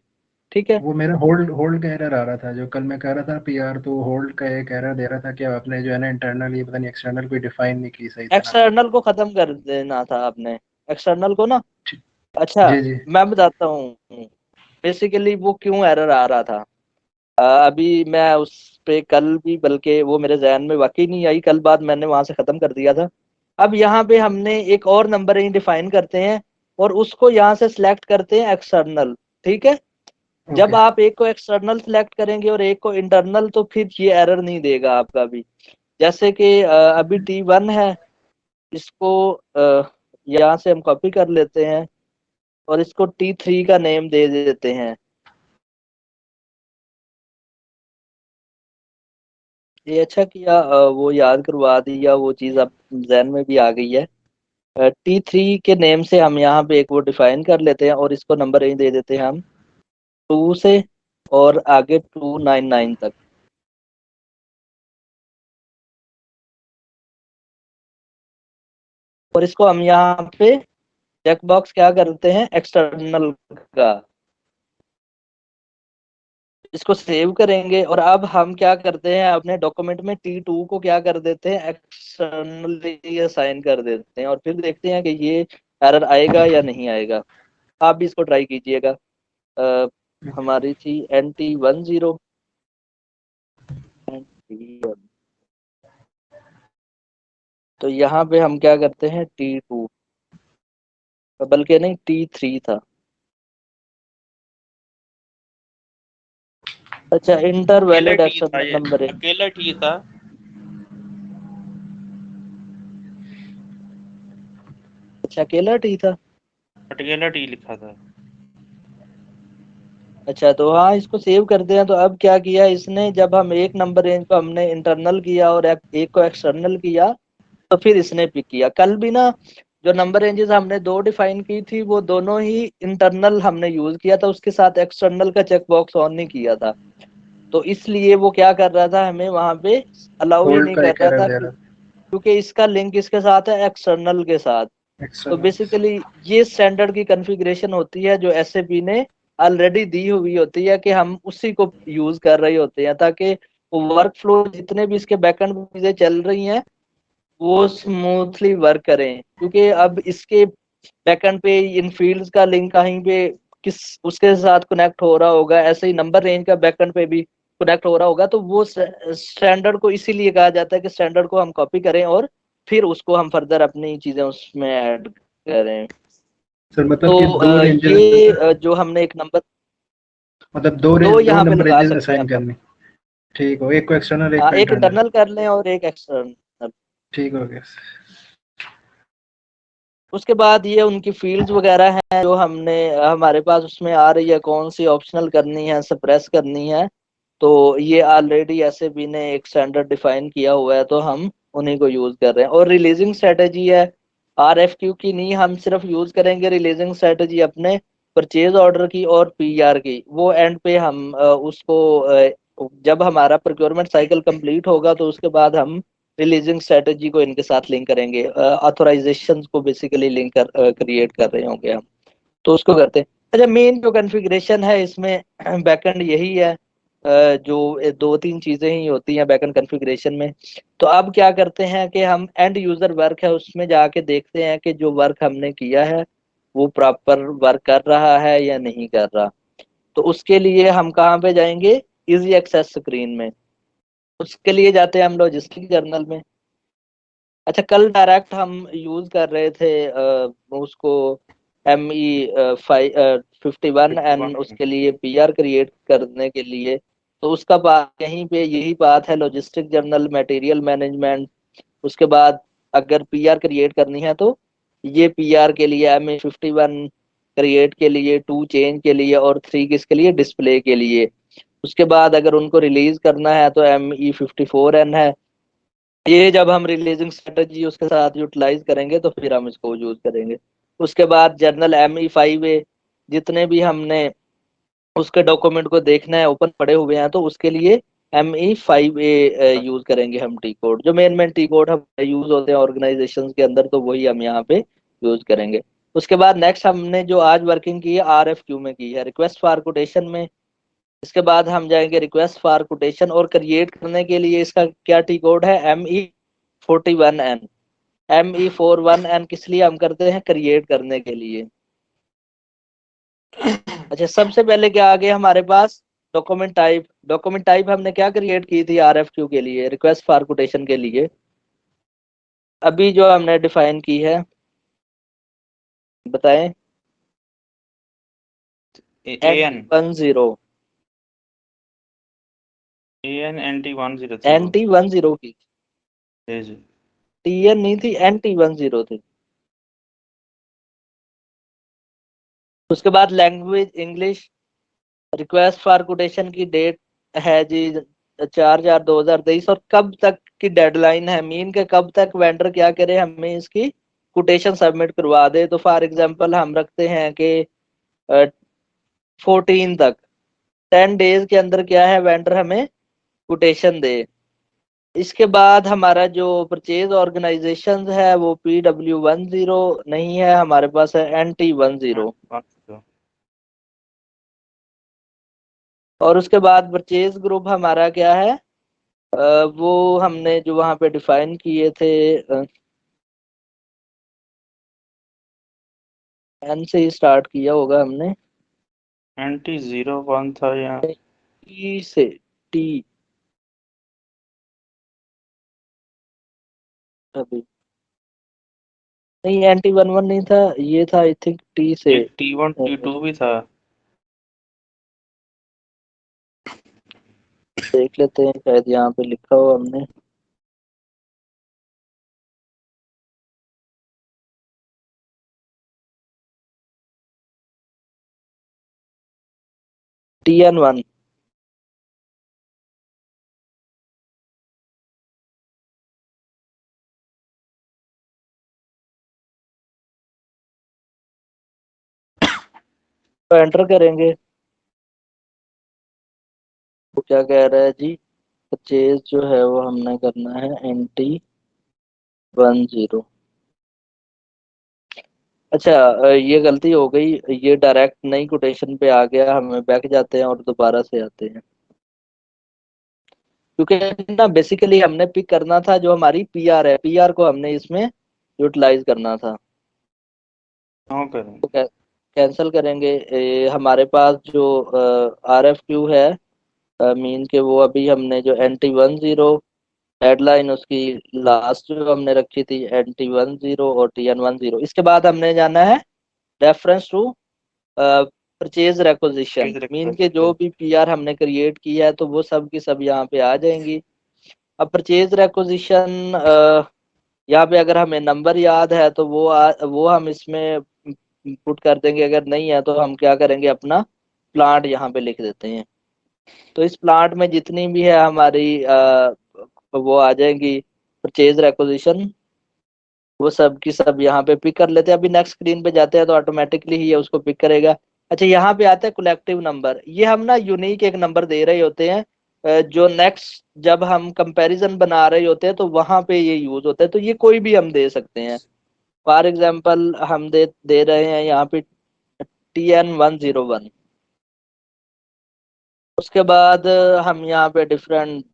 ठीक है। वो मेरा होल्ड होल्ड का एरर आ रहा था। जो कल मैं कह रहा था PR, तो होल्ड का एक एरर दे रहा था कि आपने जो है ना इंटरनल, ये पता नहीं एक्सटर्नल कोई डिफाइन नहीं की सही तरह। एक्सटर्नल को खत्म कर देना था आपने, एक्सटर्नल को ना। अच्छा, जी जी। मैं बताता हूँ बेसिकली वो क्यों एरर आ रहा था। अभी मैं उस पे कल भी, बल्कि वो मेरे जहन में वाकई नहीं आई, कल बाद मैंने वहां से खत्म कर दिया था। अब यहाँ पे हमने एक और नंबर रेंज डिफाइन करते हैं और उसको यहाँ से सिलेक्ट करते हैं एक्सटर्नल, ठीक है। जब ओके। आप एक को एक्सटर्नल सिलेक्ट करेंगे और एक को इंटरनल तो फिर ये एरर नहीं देगा आपका भी। जैसे कि अभी T1 है, इसको यहाँ से हम कॉपी कर लेते हैं और इसको T3 का नेम दे देते हैं। ये अच्छा किया वो याद करवा दिया, वो चीज़ अब जहन में भी आ गई है। T3 के नेम से हम यहाँ पे एक वो डिफाइन कर लेते हैं और इसको नंबर रेंज दे देते हैं हम 2 से और आगे 299 तक। और इसको हम यहाँ पे चेक बॉक्स क्या करते हैं, एक्सटर्नल का, इसको सेव करेंगे। और अब हम क्या करते हैं, अपने डॉक्यूमेंट में T2 को क्या कर देते हैं, एक्सटर्नली असाइन कर देते हैं और फिर देखते हैं कि ये एरर आएगा या नहीं आएगा। आप भी इसको ट्राई कीजिएगा। हमारी थी NT10, तो यहाँ पे हम क्या करते हैं T2, बल्कि नहीं T3 था। अच्छा, इंटर अकेला वैलिड टी था, एक्सटर्नल ये नंबर है। अकेला टी था। अच्छा, अकेला T था। अकेला टी लिखा था। अच्छा, तो हाँ इसको सेव करते हैं। तो अब क्या किया इसने, जब हम एक नंबर रेंज को हमने इंटरनल किया और एक को एक्सटर्नल किया तो फिर इसने पिक किया। कल भी ना जो नंबर रेंजेस हमने दो डिफाइन की थी वो दोनों ही इंटरनल हमने यूज किया था, उसके साथ एक्सटर्नल का चेक बॉक्स ऑन नहीं किया था। तो इसलिए वो क्या कर रहा था, हमें वहां पे अलाउ ही होल्ड नहीं का कर एक रहा एरर था, दे रहा क्योंकि इसका लिंक इसके साथ है, एक्सटर्नल के साथ। था तो एक्सटर्नल। बेसिकली ये स्टैंडर्ड की कॉन्फ़िगरेशन होती है जो SAP ने ऑलरेडी दी हुई होती है कि हम उसी को यूज कर रहे होते हैं, ताकि वर्क फ्लो जितने भी इसके बैकएंड में चीजें चल रही हैं वो स्मूथली वर्क करें। क्योंकि अब इसके बैकएंड पे इन फील्ड्स का लिंक कहीं पे किस उसके साथ कनेक्ट हो रहा होगा, ऐसे ही नंबर रेंज का बैकएंड पे भी कनेक्ट हो रहा होगा, तो वो स्टैंडर्ड को इसीलिए कहा जाता है कि स्टैंडर्ड को हम कॉपी करें और फिर उसको हम फर्दर अपनी चीजें उसमें ऐड करें। सर मतलब तो कि दो रेंजेस, जो हमने एक नंबर मतलब दो दो यहाँ पे नंबर लगा रेंजेस सकते हैं असाइन हम लोग। करनी। ठीक हो, एक को एक्सटर्नल एक हाँ, को एक इंटरनल। इंटरनल कर लें और एक एक्सटर्नल। ठीक हो गया। उसके बाद ये उनकी फील्ड्स वगैरह हैं जो हमने हमारे पास उसमें आ रही है, कौन सी ऑप्शनल करनी है, सप्रेस करनी है, तो ये ऑलरेडी एसएबी ने एक स्टैंडर्ड डिफाइन किया हुआ है, तो हम उन्हीं को यूज कर रहे हैं। और रिलीजिंग स्ट्रेटेजी है आरएफक्यू की, नहीं हम सिर्फ यूज करेंगे रिलीजिंग स्ट्रेटेजी अपने परचेज ऑर्डर की और पीआर की। वो एंड पे हम जब हमारा प्रोक्योरमेंट साइकिल कंप्लीट होगा तो उसके बाद हम रिलीजिंग स्ट्रेटेजी को इनके साथ लिंक करेंगे, ऑथराइजेशन को बेसिकली लिंक कर क्रिएट कर रहे होंगे हम, तो उसको करते हैं। अच्छा, मेन जो कॉन्फ़िगरेशन है इसमें बैकएंड यही है, जो दो तीन चीजें ही होती हैं बैकएंड कॉन्फ़िगरेशन में। तो अब क्या करते हैं कि हम एंड यूजर वर्क है उसमें जाके देखते हैं कि जो वर्क हमने किया है वो प्रॉपर वर्क कर रहा है या नहीं कर रहा। तो उसके लिए हम कहाँ पे जाएंगे, इजी एक्सेस स्क्रीन में। उसके लिए जाते हैं हम लॉजिस्टिक जर्नल में। अच्छा, कल डायरेक्ट हम यूज कर रहे थे उसको ME 51 एंड उसके लिए PR क्रिएट करने के लिए। तो उसका बात यहीं पे यही बात है, लॉजिस्टिक जर्नल, मटेरियल मैनेजमेंट। उसके बाद अगर PR क्रिएट करनी है तो ये PR के लिए ME 51 क्रिएट के लिए, 2 चेंज के लिए और 3 किसके लिए, डिस्प्ले के लिए। उसके बाद अगर उनको रिलीज करना है तो ME 54N है। ये जब हम रिलीजिंग स्ट्रेटजी उसके साथ यूटिलाइज करेंगे तो फिर हम इसको यूज करेंगे। उसके बाद जर्नल ME 5A, जितने भी हमने उसके डॉक्यूमेंट को देखना है ओपन पड़े हुए हैं, तो उसके लिए ME 5A यूज करेंगे हम टी कोड। जो मेन मेन टी कोड हम यूज होते हैं ऑर्गेनाइजेशन के अंदर, तो वही हम यहाँ पे यूज करेंगे। उसके बाद नेक्स्ट हमने जो आज वर्किंग की है RFQ में की है, रिक्वेस्ट फॉर कोटेशन में। इसके बाद हम जाएंगे रिक्वेस्ट फॉर कोटेशन, और क्रिएट करने के लिए इसका क्या टी कोड है, ME 41N। ME 41N किस लिए हम करते हैं, क्रिएट करने के लिए। अच्छा, सबसे पहले क्या आ गया हमारे पास, डॉक्यूमेंट टाइप। डॉक्यूमेंट टाइप हमने क्या क्रिएट की थी RFQ के लिए, रिक्वेस्ट फॉर कोटेशन के लिए। अभी जो हमने डिफाइन की है, बताएं। AN NT10 NT 103 NT10 की, जी। TN नहीं थी, NT10 थी। उसके बाद language English. Request for quotation की डेट है जी 4/4/2023, और कब तक की डेडलाइन है, मीन के कब तक वेंडर क्या करे, हमें इसकी कोटेशन सबमिट करवा दे। तो फॉर एग्जांपल हम रखते हैं कि 14 तक, 10 डेज के अंदर क्या है वेंडर हमें कोटेशन दे। इसके बाद हमारा जो परचेज ऑर्गेनाइजेशन है वो PW10 नहीं है, हमारे पास है NT10। और उसके बाद परचेज ग्रुप हमारा क्या है, वो हमने जो वहां पे डिफाइन किए थे, N से ही स्टार्ट किया होगा हमने, NT 01 था या T से, T अभी नहीं, NT 11 नहीं था, ये था आई थिंक T से। एक T1 T2 भी था। देख लेते हैं, शायद यहाँ पे लिखा हो हमने। TN 1। तो एंटर करेंगे, वो क्या कह रहा है जी, परचेज जो है वो हमने करना है NT 10। अच्छा, ये गलती हो गई, ये डायरेक्ट नई कोटेशन पे आ गया, हमें बैक जाते हैं और दोबारा से आते हैं, क्योंकि ना बेसिकली हमने पिक करना था जो हमारी पीआर है, पीआर को हमने इसमें यूटिलाइज करना था। नो करें। तो कैंसिल करेंगे। हमारे पास जो आर एफ क्यू है, मीन के वो अभी हमने जो एन टी 10 हेडलाइन उसकी लास्ट जो हमने रखी थी NT 10 और TN 10, इसके बाद हमने जाना है reference to purchase requisition, mean के जो भी पीआर हमने क्रिएट किया है तो वो सब की सब यहाँ पे आ जाएंगी। अब परचेज रेक्विजिशन यहाँ पे अगर हमें नंबर याद है तो वो हम इसमें पुट कर देंगे, अगर नहीं है तो हम क्या करेंगे, अपना प्लांट यहाँ पे लिख देते हैं। तो इस प्लांट में जितनी भी है हमारी वो आ जाएंगी परचेज रेक्विजिशन, वो सब की सब यहाँ पे पिक कर लेते हैं। अभी नेक्स्ट स्क्रीन पे जाते हैं तो ऑटोमेटिकली ही ये उसको पिक करेगा। अच्छा, यहाँ पे आता है कलेक्टिव नंबर, ये हम ना यूनिक एक नंबर दे रहे होते हैं, जो नेक्स्ट जब हम कंपैरिजन बना रहे होते हैं तो वहां पे ये यूज होता है, तो ये कोई भी हम दे सकते हैं। फॉर एग्जाम्पल हम दे दे रहे हैं यहाँ पे TN 101। उसके बाद हम यहाँ पे डिफरेंट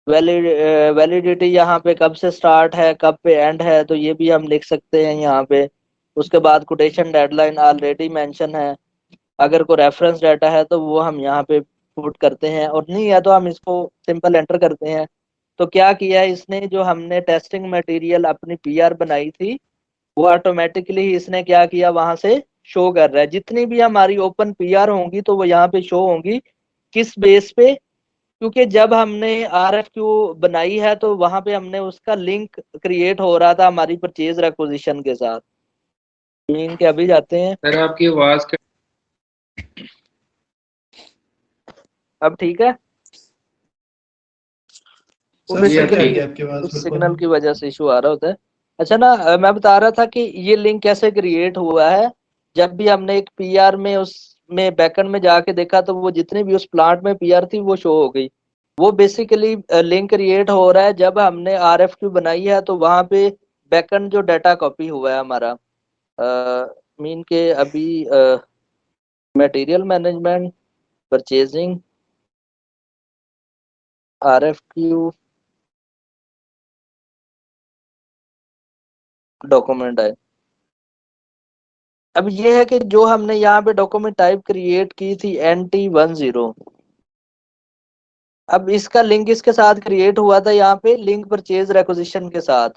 वैलिडिटी यहाँ पे कब से स्टार्ट है कब पे एंड है तो ये भी हम लिख सकते हैं यहाँ पे। उसके बाद कोटेशन डेडलाइन ऑलरेडी मेंशन है, अगर कोई रेफरेंस डाटा है तो वो हम यहाँ पे पुट करते हैं, और नहीं है तो हम इसको सिंपल एंटर करते हैं। तो क्या किया है इसने, जो हमने टेस्टिंग मटेरियल अपनी पीआर बनाई थी वो ऑटोमेटिकली इसने क्या किया, वहां से शो कर रहा है। जितनी भी हमारी ओपन पीआर होंगी तो वो यहाँ पे शो होंगी, किस बेस पे, क्योंकि जब हमने RFQ बनाई है तो वहां पे हमने उसका लिंक क्रिएट हो रहा था हमारी परचेज रेक्विजिशन के साथ। मीन के अभी जाते हैं, सर आपकी आवाज अब ठीक है। वो सर सही बेसिकली आ रही है आपकी आवाज कुछ बिल्कुल। सिग्नल की वजह से इशू आ रहा होता है। अच्छा ना, मैं बता रहा था कि ये लिंक कैसे क्रिएट हुआ है। जब भी हमने एक पीआर में उसमें बैकएंड में जाके देखा तो वो जितनी भी उस प्लांट में पीआर थी वो शो हो गई। वो बेसिकली लिंक क्रिएट हो रहा है जब हमने RFQ बनाई है तो वहां पे बैकएंड जो डाटा कॉपी हुआ है हमारा, मीन के अभी material management, purchasing, RFQ, document है। अब ये है कि जो हमने यहाँ पे डॉक्यूमेंट टाइप क्रिएट की थी NT 10, अब इसका लिंक इसके साथ क्रिएट हुआ था यहाँ पे लिंक परचेज रेक्विजिशन के साथ।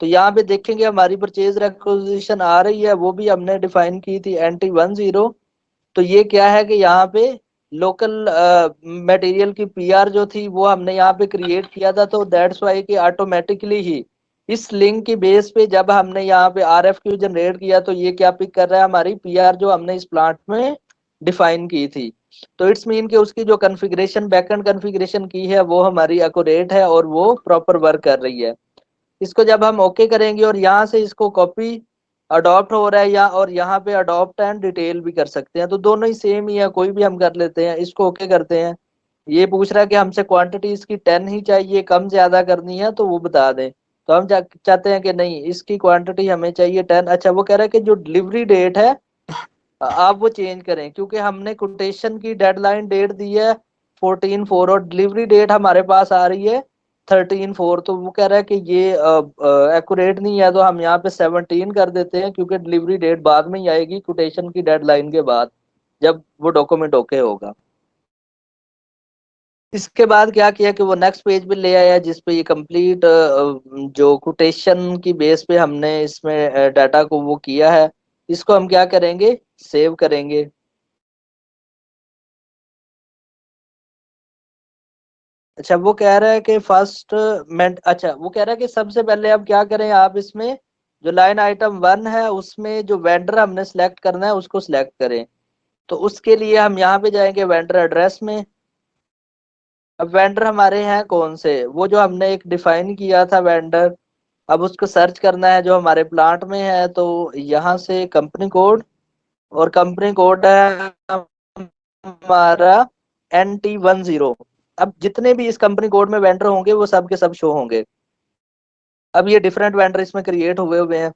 तो यहाँ पे देखेंगे हमारी परचेज रेक्विजिशन आ रही है, वो भी हमने डिफाइन की थी NT 10। तो ये क्या है कि यहाँ पे लोकल मटेरियल की पीआर जो थी वो हमने यहाँ पे क्रिएट किया था, तो दैट्स वाई कि ऑटोमेटिकली ही इस लिंक की बेस पे जब हमने यहाँ पे RFQ जनरेट किया तो ये क्या पिक कर रहा है, हमारी पीआर जो हमने इस प्लांट में डिफाइन की थी। तो इट्स मीन कि उसकी जो कॉन्फ़िगरेशन बैकएंड कॉन्फ़िगरेशन की है वो हमारी एक्यूरेट है और वो प्रॉपर वर्क कर रही है। इसको जब हम ओके करेंगे और यहाँ से इसको कॉपी अडॉप्ट हो रहा है या और यहाँ पे अडॉप्ट एंड डिटेल भी कर सकते हैं, तो दोनों ही सेम ही है, कोई भी हम कर लेते हैं। इसको ओके करते हैं। ये पूछ रहा है कि हमसे क्वांटिटी इसकी 10 ही चाहिए, कम ज्यादा करनी है तो वो बता दें। तो हम चाहते हैं कि नहीं, इसकी क्वांटिटी हमें चाहिए 10। अच्छा, वो कह रहा है कि जो डिलीवरी डेट है आप वो चेंज करें, क्योंकि हमने कोटेशन की डेडलाइन डेट दी है 14/4 और डिलीवरी डेट हमारे पास आ रही है 13/4। तो वो कह रहा है कि ये एक्यूरेट नहीं है, तो हम यहाँ पे 17 कर देते हैं, क्योंकि डिलीवरी डेट बाद में ही आएगी कोटेशन की डेडलाइन के बाद, जब वो डॉक्यूमेंट ओके होगा। इसके बाद क्या किया कि वो नेक्स्ट पेज पे ले आया जिसपे ये कंप्लीट जो कोटेशन की बेस पे हमने इसमें डाटा को वो किया है, इसको हम क्या करेंगे, सेव करेंगे। अच्छा, वो कह रहा है कि फर्स्ट मेंट, अच्छा वो कह रहा है कि सबसे पहले अब क्या करें, आप इसमें जो लाइन आइटम 1 है उसमें जो वेंडर हमने सेलेक्ट करना है उसको सिलेक्ट करें। तो उसके लिए हम यहाँ पे जाएंगे वेंडर एड्रेस में। अब वेंडर हमारे हैं कौन से, वो जो हमने एक डिफाइन किया था वेंडर, अब उसको सर्च करना है जो हमारे प्लांट में है। तो यहाँ से कंपनी कोड, और कंपनी कोड है हमारा NT 10। अब जितने भी इस कंपनी कोड में वेंडर होंगे वो सब के सब शो होंगे। अब ये डिफरेंट वेंडर इसमें क्रिएट हुए हुए हैं।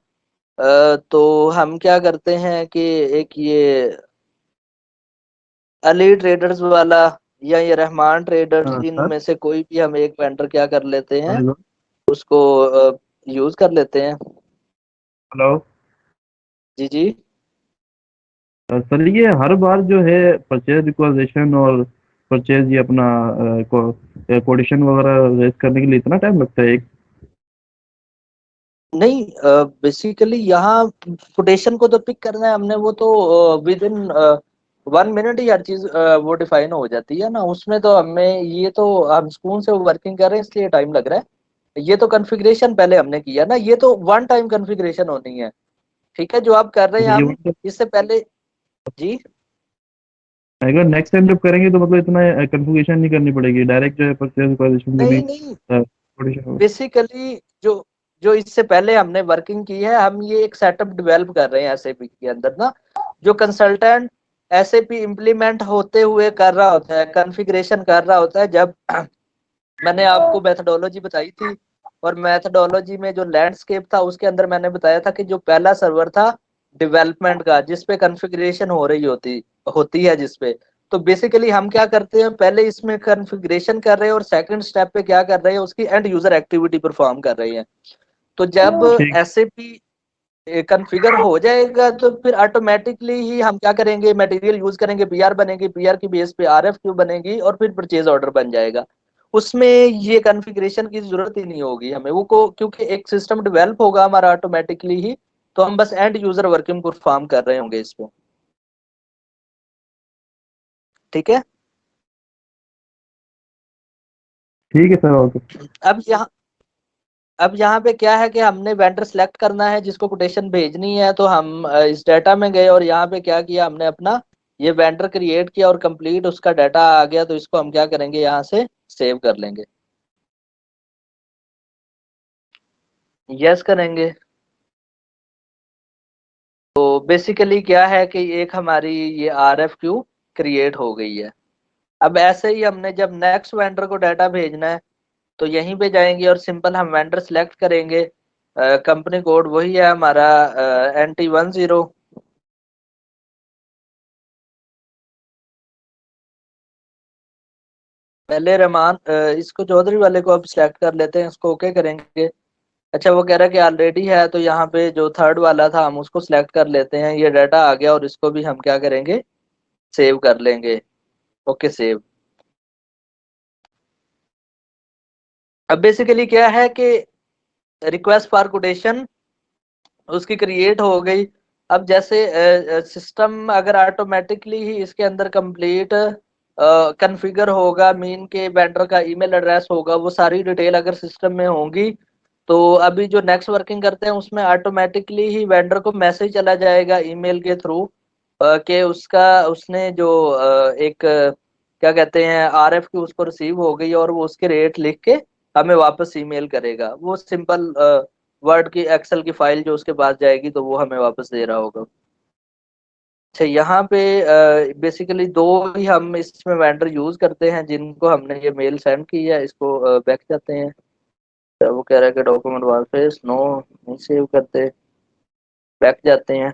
तो हम क्या करते हैं कि एक ये अली ट्रेडर्स वाला या ये रहमान ट्रेडर्स, हाँ सर। इनमें से कोई भी हम एक वेंडर क्या कर लेते हैं, हेलो। उसको यूज कर लेते हैं। हेलो। जी जी। सर ये हर बार जो है परचेज रिक्वाजिशन और परचेज ये अपना कोटेशन वगैरह रेज करने के लिए इतना टाइम लगता है? एक नहीं, बेसिकली यहाँ कोटेशन को तो पिक करना है हमने, वो तो विद इन 1 मिनट ही हर चीज वो डिफाइन हो जाती है ना उसमें। तो हमें ये तो हम स्कूल से वर्किंग कर रहे हैं इसलिए टाइम लग रहा है। ये तो कॉन्फ़िगरेशन पहले हमने किया ना, ये तो वन टाइम कॉन्फ़िगरेशन होनी है। ठीक है, जो आप कर रहे हैं ये हम इससे पहले। जी। अगर नेक्स्ट टाइम जब करेंगे तो मतलब इतना कन्फिगरेशन नहीं करनी पड़ेगी, डायरेक्ट जो है परचेज रिक्वाजिशन में भी नहीं नहीं, कोटेशन होगा। बेसिकली जो जो इससे पहले हमने वर्किंग की है, हम ये एक सेटअप डेवलप कर रहे हैं एसएपी के अंदर ना। जो कंसल्टेंट एसएपी इम्प्लीमेंट होते हुए कर रहा होता है, कॉन्फ़िगरेशन कर रहा होता है, जब मैंने आपको मेथडोलॉजी बताई थी, और मेथडोलॉजी में जो लैंडस्केप था उसके अंदर मैंने बताया था कि जो पहला सर्वर था डेवलपमेंट का, जिसपे कॉन्फ़िगरेशन हो रही होती होती है जिसपे, तो बेसिकली हम क्या करते हैं, पहले इसमें कॉन्फ़िगरेशन कर रहे हैं और सेकंड स्टेप पे क्या कर रहे हैं, उसकी एंड यूजर एक्टिविटी परफॉर्म कर रहे हैं। तो जब ठीक। एसएपी कॉन्फ़िगर हो जाएगा तो फिर ऑटोमेटिकली ही हम क्या करेंगे, मटेरियल यूज करेंगे, पीआर बनेगी, पीआर की बेस पे आरएफक्यू बनेगी और फिर परचेज ऑर्डर बन जाएगा। उसमें ये कॉन्फ़िगरेशन की जरूरत ही नहीं होगी हमें वो को, क्योंकि एक सिस्टम डेवलप होगा हमारा ऑटोमेटिकली ही। तो हम बस एंड यूजर वर्किंग परफॉर्म कर रहे होंगे इस पे। ठीक है। ठीक है सर, ओके। अब यहाँ अब यहाँ पे क्या है कि हमने वेंडर सेलेक्ट करना है जिसको कोटेशन भेजनी है। तो हम इस डाटा में गए और यहाँ पे क्या किया हमने, अपना ये वेंडर क्रिएट किया और कंप्लीट उसका डाटा आ गया। तो इसको हम क्या करेंगे, यहाँ से सेव कर लेंगे। यस करेंगे। तो बेसिकली क्या है कि एक हमारी ये आरएफक्यू क्रिएट हो गई है। अब ऐसे ही हमने जब नेक्स्ट वेंडर को डाटा भेजना है तो यहीं पे जाएंगे और सिंपल हम वेंडर सेलेक्ट करेंगे। कंपनी कोड वही है हमारा, NT10। पहले रहमान, इसको चौधरी वाले को अब सिलेक्ट कर लेते हैं, इसको ओके करेंगे। अच्छा, वो कह रहा है कि ऑलरेडी है, तो यहाँ पे जो थर्ड वाला था हम उसको सिलेक्ट कर लेते हैं। ये डाटा आ गया और इसको भी हम क्या करेंगे, सेव कर लेंगे। Okay, save. अब बेसिकली क्या है कि रिक्वेस्ट फॉर कोटेशन उसकी क्रिएट हो गई। अब जैसे सिस्टम अगर ऑटोमेटिकली ही इसके अंदर कंप्लीट कॉन्फ़िगर होगा, मीन के वेंडर का ईमेल एड्रेस होगा, वो सारी डिटेल अगर सिस्टम में होंगी, तो अभी जो नेक्स्ट वर्किंग करते हैं उसमें ऑटोमेटिकली ही वेंडर को मैसेज चला जाएगा ईमेल के थ्रू कि उसका उसने जो एक क्या कहते हैं आरएफ की उसको रिसीव हो गई, और वो उसके रेट लिख के हमें वापस ईमेल करेगा। वो सिंपल वर्ड की एक्सेल की फाइल जो उसके पास जाएगी तो वो हमें वापस दे रहा होगा। अच्छा, यहाँ पे बेसिकली दो ही हम इसमें वेंडर यूज करते हैं जिनको हमने ये मेल सेंड की है। इसको बैक जाते हैं। तो वो कह रहा है कि डॉक्यूमेंट वापस नो नहीं सेव करते, बैक जाते हैं।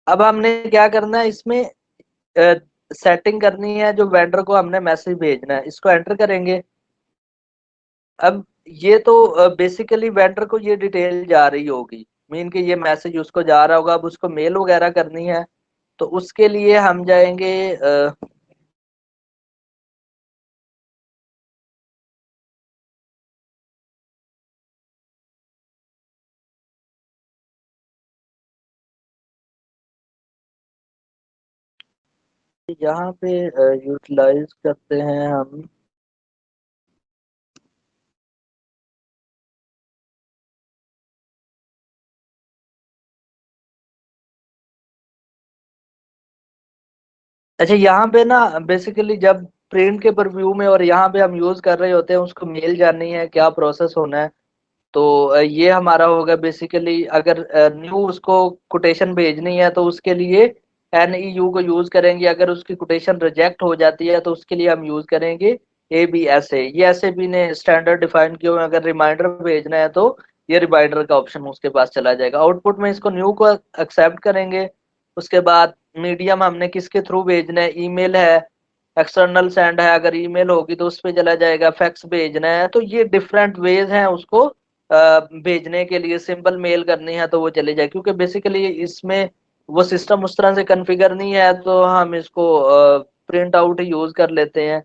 अब हमने क्या करना है इसमें, सेटिंग करनी है। जो वेंडर को हमने मैसेज भेजना है इसको एंटर करेंगे। अब ये तो बेसिकली वेंडर को ये डिटेल जा रही होगी, मीन कि ये मैसेज उसको जा रहा होगा। अब उसको मेल वगैरह करनी है तो उसके लिए हम जाएंगे यहाँ पे यूटिलाइज करते हैं हम। अच्छा, यहाँ पे ना बेसिकली जब प्रिंट के प्रीव्यू में और यहाँ पे हम यूज कर रहे होते हैं, उसको मेल जाननी है क्या प्रोसेस होना है। तो ये हमारा होगा बेसिकली, अगर न्यू उसको कोटेशन भेजनी है तो उसके लिए NEU को यूज करेंगे। अगर उसकी कोटेशन रिजेक्ट हो जाती है तो उसके लिए हम यूज करेंगे ABSA। ये SAP ने स्टैंडर्ड डिफाइन किए हुए हैं। अगर रिमाइंडर भेजना है तो ये रिमाइंडर का ऑप्शन उसके पास चला जाएगा। आउटपुट में इसको न्यू को एक्सेप्ट करेंगे। उसके बाद मीडियम हमने किसके थ्रू भेजना है, ईमेल है, एक्सटर्नल सेंड है, अगर ईमेल होगी तो उस पे चला जाएगा, फैक्स भेजना है, तो ये डिफरेंट वेज हैं उसको भेजने के लिए। सिंपल मेल करनी है तो वो चले जाए, क्योंकि बेसिकली इसमें वो सिस्टम उस तरह से कॉन्फ़िगर नहीं है, तो हम इसको प्रिंट आउट ही यूज कर लेते हैं।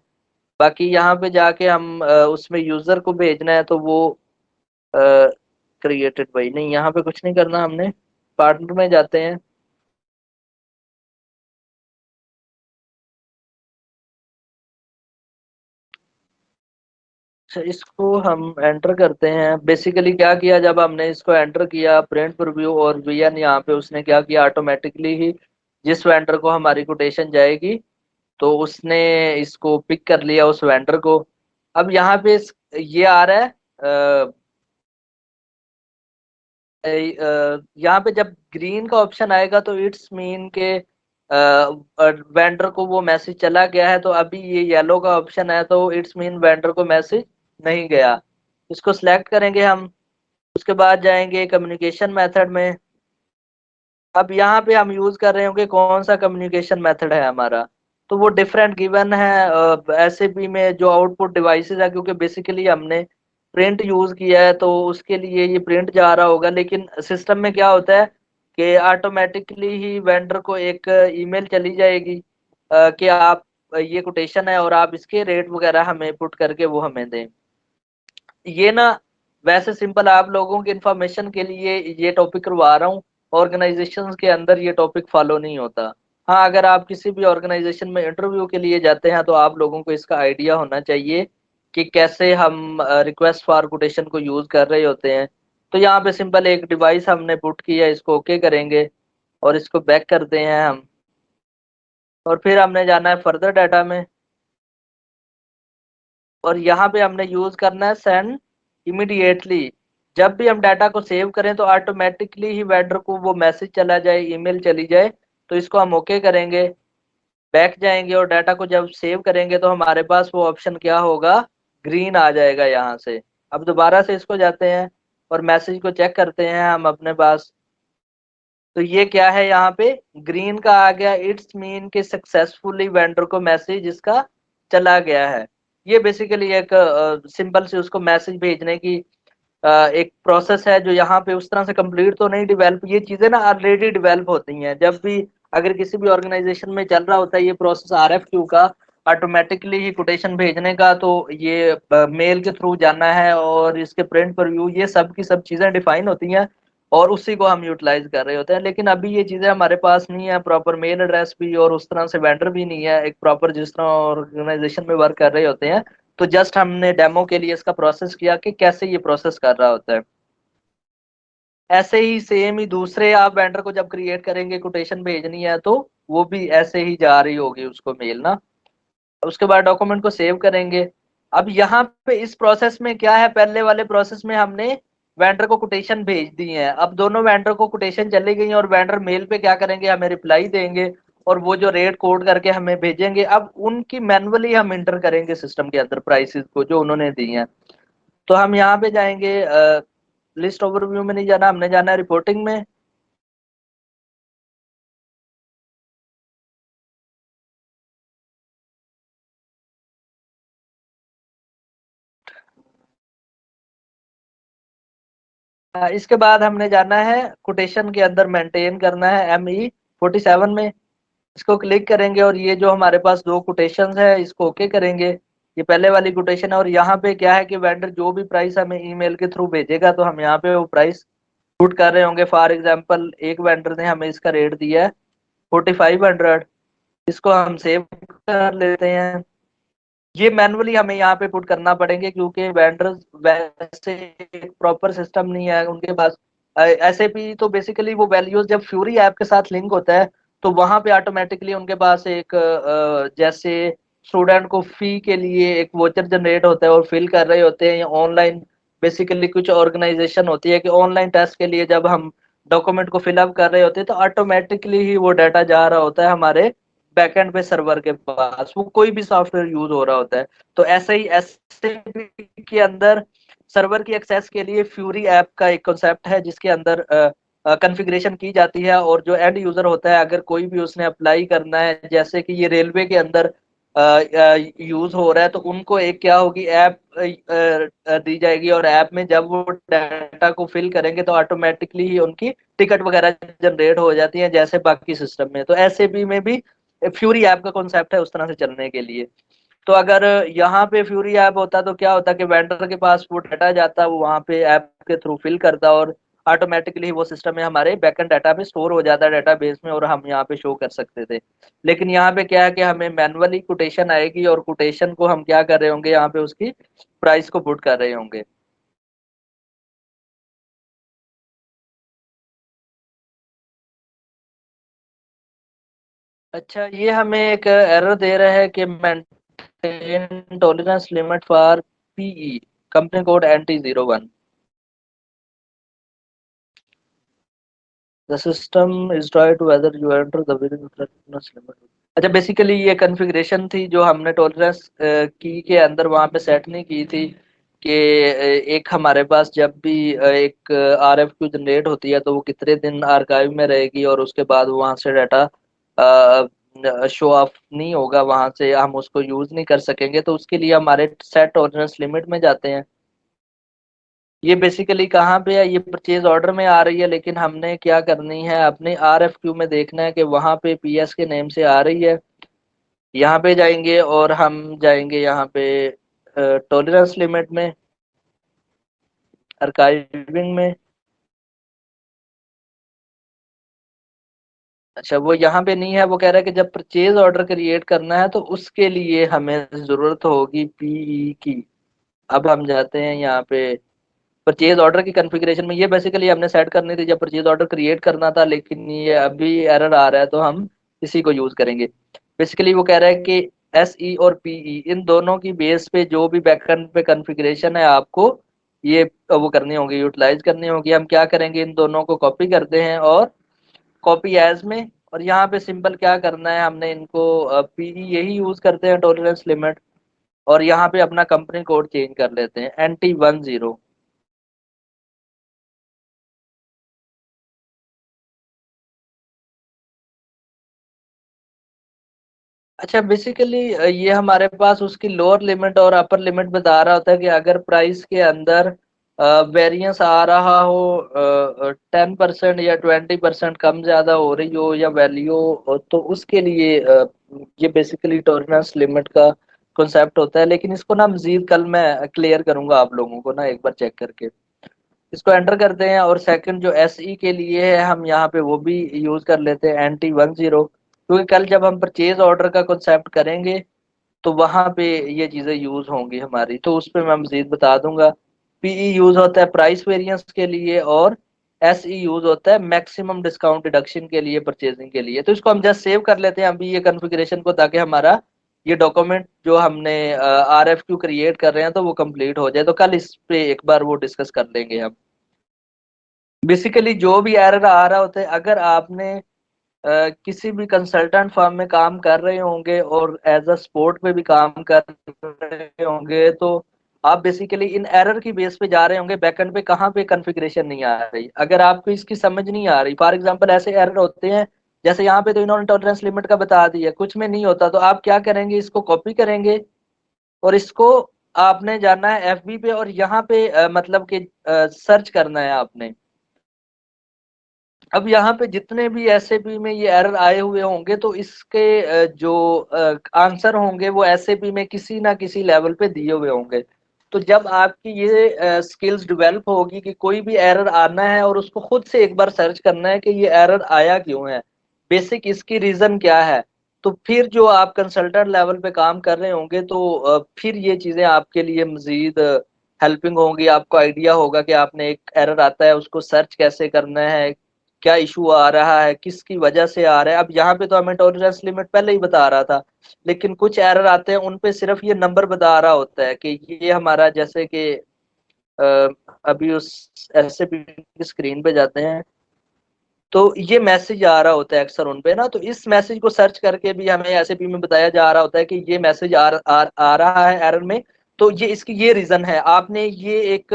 बाकी यहाँ पे जाके हम उसमें यूजर को भेजना है तो वो क्रिएटेड भाई नहीं, यहाँ पे कुछ नहीं करना हमने, पार्टनर में जाते हैं। अच्छा, इसको हम एंटर करते हैं। बेसिकली क्या किया, जब हमने इसको एंटर किया प्रिंट प्रीव्यू और वीएन, यहाँ पे उसने क्या किया, ऑटोमेटिकली ही जिस वेंडर को हमारी कोटेशन जाएगी तो उसने इसको पिक कर लिया उस वेंडर को। अब यहाँ पे ये आ रहा है यहाँ पे जब ग्रीन का ऑप्शन आएगा तो इट्स मीन के वेंडर को वो मैसेज चला गया है। तो अभी ये येलो का ऑप्शन है तो इट्स मीन वेंडर को मैसेज नहीं गया। इसको सिलेक्ट करेंगे हम। उसके बाद जाएंगे कम्युनिकेशन मेथड में। अब यहाँ पे हम यूज कर रहे होंगे कौन सा कम्युनिकेशन मेथड है हमारा, तो वो डिफरेंट गिवन है एसएपी में जो आउटपुट डिवाइसेस है, क्योंकि बेसिकली हमने प्रिंट यूज किया है तो उसके लिए ये प्रिंट जा रहा होगा। लेकिन सिस्टम में क्या होता है कि ऑटोमेटिकली ही वेंडर को एक ईमेल चली जाएगी कि आप ये कोटेशन है और आप इसके रेट वगैरह हमें पुट करके वो हमें दें। ये ना वैसे सिंपल आप लोगों की इंफॉर्मेशन के लिए ये टॉपिक करवा रहा हूँ, ऑर्गेनाइजेशंस के अंदर ये टॉपिक फॉलो नहीं होता। हाँ, अगर आप किसी भी ऑर्गेनाइजेशन में इंटरव्यू के लिए जाते हैं तो आप लोगों को इसका आइडिया होना चाहिए कि कैसे हम रिक्वेस्ट फॉर कोटेशन को यूज कर रहे होते हैं। तो यहाँ पे सिंपल एक डिवाइस हमने पुट किया, इसको ओके करेंगे और इसको बैक करते हैं हम। और फिर हमने जाना है फर्दर डाटा में, और यहाँ पे हमने यूज करना है सेंड इमीडिएटली। जब भी हम डाटा को सेव करें तो ऑटोमेटिकली ही वेंडर को वो मैसेज चला जाए, ईमेल चली जाए। तो इसको हम ओके करेंगे, बैक जाएंगे और डाटा को जब सेव करेंगे तो हमारे पास वो ऑप्शन क्या होगा, ग्रीन आ जाएगा यहाँ से। अब दोबारा से इसको जाते हैं और मैसेज को चेक करते हैं हम अपने पास, तो ये क्या है, यहाँ पे ग्रीन का आ गया। इट्स मीन के सक्सेसफुली वेंडर को मैसेज इसका चला गया है। ये बेसिकली एक सिंपल से उसको मैसेज भेजने की एक प्रोसेस है जो यहाँ पे उस तरह से कंप्लीट तो नहीं डेवलप, ये चीजें ना ऑलरेडी डेवलप होती हैं। जब भी अगर किसी भी ऑर्गेनाइजेशन में चल रहा होता है ये प्रोसेस आरएफक्यू का, ऑटोमेटिकली ही कोटेशन भेजने का, तो ये मेल के थ्रू जाना है और इसके प्रिंट प्रीव्यू, ये सब की सब चीजें डिफाइन होती हैं और उसी को हम यूटिलाइज कर रहे होते हैं। लेकिन अभी ये चीजें हमारे पास नहीं है, प्रॉपर मेल एड्रेस भी और उस तरह से वेंडर भी नहीं है एक प्रॉपर जिस तरह ऑर्गेनाइजेशन में वर्क कर रहे होते हैं। तो जस्ट हमने डेमो के लिए इसका प्रोसेस किया कि कैसे ये प्रोसेस कर रहा होता है। ऐसे ही सेम ही दूसरे आप वेंडर को जब क्रिएट करेंगे कोटेशन भेजनी है तो वो भी ऐसे ही जा रही होगी उसको मेल ना। उसके बाद डॉक्यूमेंट को सेव करेंगे। अब यहाँ पे इस प्रोसेस में क्या है, पहले वाले प्रोसेस में हमने वेंडर को कोटेशन भेज दी है। अब दोनों वेंडर को कोटेशन चली गई और वेंडर मेल पे क्या करेंगे, हमें रिप्लाई देंगे और वो जो रेट कोड करके हमें भेजेंगे, अब उनकी मैनुअली हम इंटर करेंगे सिस्टम के अंदर प्राइसेस को जो उन्होंने दी हैं। तो हम यहाँ पे जाएंगे, लिस्ट ओवरव्यू में नहीं जाना, हमने जाना है रिपोर्टिंग में। इसके बाद हमने जाना है कोटेशन के अंदर मेंटेन करना है ME47 में। इसको क्लिक करेंगे और ये जो हमारे पास दो कोटेशन है इसको ओके करेंगे। ये पहले वाली कोटेशन है और यहाँ पे क्या है कि वेंडर जो भी प्राइस हमें ईमेल के थ्रू भेजेगा तो हम यहाँ पे वो प्राइस शूट कर रहे होंगे। फॉर एग्जांपल एक वेंडर ने हमें इसका रेट दिया है 4500, इसको हम सेव कर लेते हैं। ये मैनुअली हमें यहाँ पे पुट करना पड़ेंगे क्योंकि वेंडर्स वैसे एक प्रॉपर सिस्टम नहीं है उनके पास। एसएपी तो बेसिकली वो वैल्यूज जब फ्यूरी ऐप के साथ लिंक होता है तो वहां पे ऑटोमेटिकली उनके पास एक जैसे स्टूडेंट को फी के लिए एक वोचर जनरेट होता है और फिल कर रहे होते हैं, या ऑनलाइन बेसिकली कुछ ऑर्गेनाइजेशन होती है कि ऑनलाइन टेस्ट के लिए जब हम डॉक्यूमेंट को फिलअप कर रहे होते हैं तो ऑटोमेटिकली ही वो डाटा जा रहा होता है हमारे बैकएंड पे सर्वर के पास, वो कोई भी सॉफ्टवेयर यूज हो रहा होता है। तो ऐसे ही एसएपी के अंदर सर्वर की एक्सेस के लिए फ्यूरी ऐप का एक कॉन्सेप्ट है जिसके अंदर कॉन्फ़िगरेशन की जाती है, और जो एंड यूजर होता है अगर कोई भी उसने अप्लाई करना है, जैसे कि ये रेलवे के अंदर यूज हो रहा है, तो उनको एक क्या होगी, ऐप दी जाएगी, और ऐप में जब वो डाटा को फिल करेंगे तो ऑटोमेटिकली ही उनकी टिकट वगैरह जनरेट हो जाती है जैसे बाकी सिस्टम में। तो एसएपी में भी फ्यूरी ऐप का कॉन्सेप्ट है उस तरह से चलने के लिए। तो अगर यहाँ पे फ्यूरी ऐप होता तो क्या होता कि वेंडर के पास वो डाटा जाता, वो वहाँ पे ऐप के थ्रू फिल करता, और ऑटोमेटिकली वो सिस्टम में हमारे बैकएंड डाटा में स्टोर हो जाता है डेटाबेस में, और हम यहाँ पे शो कर सकते थे। लेकिन यहाँ पे क्या है कि हमें मैनुअली कोटेशन आएगी, और कोटेशन को हम क्या कर रहे होंगे, यहाँ पे उसकी प्राइस को पुट कर रहे होंगे। अच्छा, ये हमें एक एरर दे रहा है कि maintain tolerance limit for PE, company code NT01, the system is try to whether you enter the within tolerance limit. अच्छा, बेसिकली ये कॉन्फ़िगरेशन थी जो हमने टॉलरेंस की के अंदर वहाँ पे सेट नहीं की थी कि एक हमारे पास जब भी एक RFQ जनरेट होती है तो वो कितने दिन आर्काइव में रहेगी, और उसके बाद वहाँ से डाटा शो ऑफ नहीं होगा, वहाँ से हम उसको यूज नहीं कर सकेंगे। तो उसके लिए हमारे सेट टॉलरेंस लिमिट में जाते हैं। ये बेसिकली कहाँ पे है, ये परचेज ऑर्डर में आ रही है, लेकिन हमने क्या करनी है, अपने RFQ में देखना है कि वहाँ पे PS के नेम से आ रही है। यहाँ पे जाएंगे और हम जाएंगे यहाँ पे टॉलरेंस लिमिट में, आर्काइविंग में। अच्छा, वो यहाँ पे नहीं है, वो कह रहा है कि जब परचेज ऑर्डर क्रिएट करना है तो उसके लिए हमें जरूरत होगी PE की। अब हम जाते हैं यहाँ पे परचेज ऑर्डर की कॉन्फ़िगरेशन में, ये बेसिकली हमने सेट करनी थी जब परचेज ऑर्डर क्रिएट करना था, लेकिन ये अभी एरर आ रहा है तो हम इसी को यूज करेंगे। बेसिकली वो कह रहा है कि SE और PE इन दोनों की बेस पे जो भी बैकएंड पे कॉन्फ़िगरेशन है आपको ये वो करनी होगी, यूटिलाइज करनी होगी। हम क्या करेंगे, इन दोनों को कॉपी करते हैं और कॉपी एज में, और यहाँ पे सिंपल क्या करना है, हमने इनको PE यही यूज करते हैं टॉलरेंस लिमिट, और यहाँ पे अपना कंपनी कोड चेंज कर लेते हैं NT10। अच्छा, बेसिकली ये हमारे पास उसकी लोअर लिमिट और अपर लिमिट बता रहा होता है कि अगर प्राइस के अंदर वेरिएंस आ रहा हो 10% या 20% कम ज्यादा हो रही हो या वैल्यू, तो उसके लिए ये बेसिकली टॉलरेंस लिमिट का कॉन्सेप्ट होता है। लेकिन इसको ना मजीद कल मैं क्लियर करूंगा आप लोगों को ना, एक बार चेक करके इसको एंटर करते हैं। और सेकंड जो SE के लिए है हम यहाँ पे वो भी यूज कर लेते हैं NT10, क्योंकि कल जब हम परचेज ऑर्डर का कॉन्सेप्ट करेंगे तो वहां पे ये चीजें यूज होंगी हमारी, तो उस पर मैं मजीद बता दूंगा। PE यूज होता है प्राइस वेरिएंस के लिए, और SE यूज होता है मैक्सिमम डिस्काउंट डिडक्शन के लिए, परचेजिंग के लिए। तो इसको हम जस्ट सेव कर लेते हैं अभी ये कॉन्फ़िगरेशन को, ताकि हमारा ये डॉक्यूमेंट जो हमने RFQ क्रिएट कर रहे हैं तो वो कंप्लीट हो जाए। तो कल इस पे एक बार वो डिस्कस कर लेंगे हम। बेसिकली जो भी एरर आ रहा होता है, अगर आपने किसी भी कंसल्टेंट फर्म में काम कर रहे होंगे और एज अ सपोर्ट पे भी काम कर रहे होंगे, तो आप बेसिकली इन एरर की बेस पे जा रहे होंगे बैकएंड पे कहाँ पे कॉन्फ़िगरेशन नहीं आ रही। अगर आपको इसकी समझ नहीं आ रही, फॉर एग्जांपल ऐसे एरर होते हैं जैसे यहाँ पे तो इन्होंने टॉलरेंस लिमिट का बता दिया, कुछ में नहीं होता, तो आप क्या करेंगे, इसको कॉपी करेंगे और इसको आपने जाना है FB पे, और यहाँ पे मतलब कि सर्च करना है आपने। अब यहाँ पे जितने भी SAP में ये एरर आए हुए होंगे तो इसके जो आंसर होंगे वो SAP में किसी ना किसी लेवल पे दिए हुए होंगे। तो जब आपकी ये स्किल्स डेवलप होगी कि कोई भी एरर आना है और उसको खुद से एक बार सर्च करना है कि ये एरर आया क्यों है, बेसिक इसकी रीजन क्या है, तो फिर जो आप कंसल्टेंट लेवल पे काम कर रहे होंगे तो फिर ये चीजें आपके लिए मजीद हेल्पिंग होंगी। आपको आइडिया होगा कि आपने एक एरर आता है उसको सर्च कैसे करना है, क्या इशू आ रहा है, किसकी वजह से आ रहा है। अब यहाँ पे तो हमें टॉलरेंस लिमिट पहले ही बता रहा था, लेकिन कुछ एरर आते हैं उन पे सिर्फ ये नंबर बता रहा होता है कि ये हमारा, जैसे कि अ, अभी उस SAP की स्क्रीन पे जाते हैं तो ये मैसेज आ रहा होता है अक्सर उन पे ना, तो इस मैसेज को सर्च करके भी हमें SAP में बताया जा रहा होता है कि ये मैसेज आ रहा है एरर में, तो ये इसकी ये रीजन है, आपने ये एक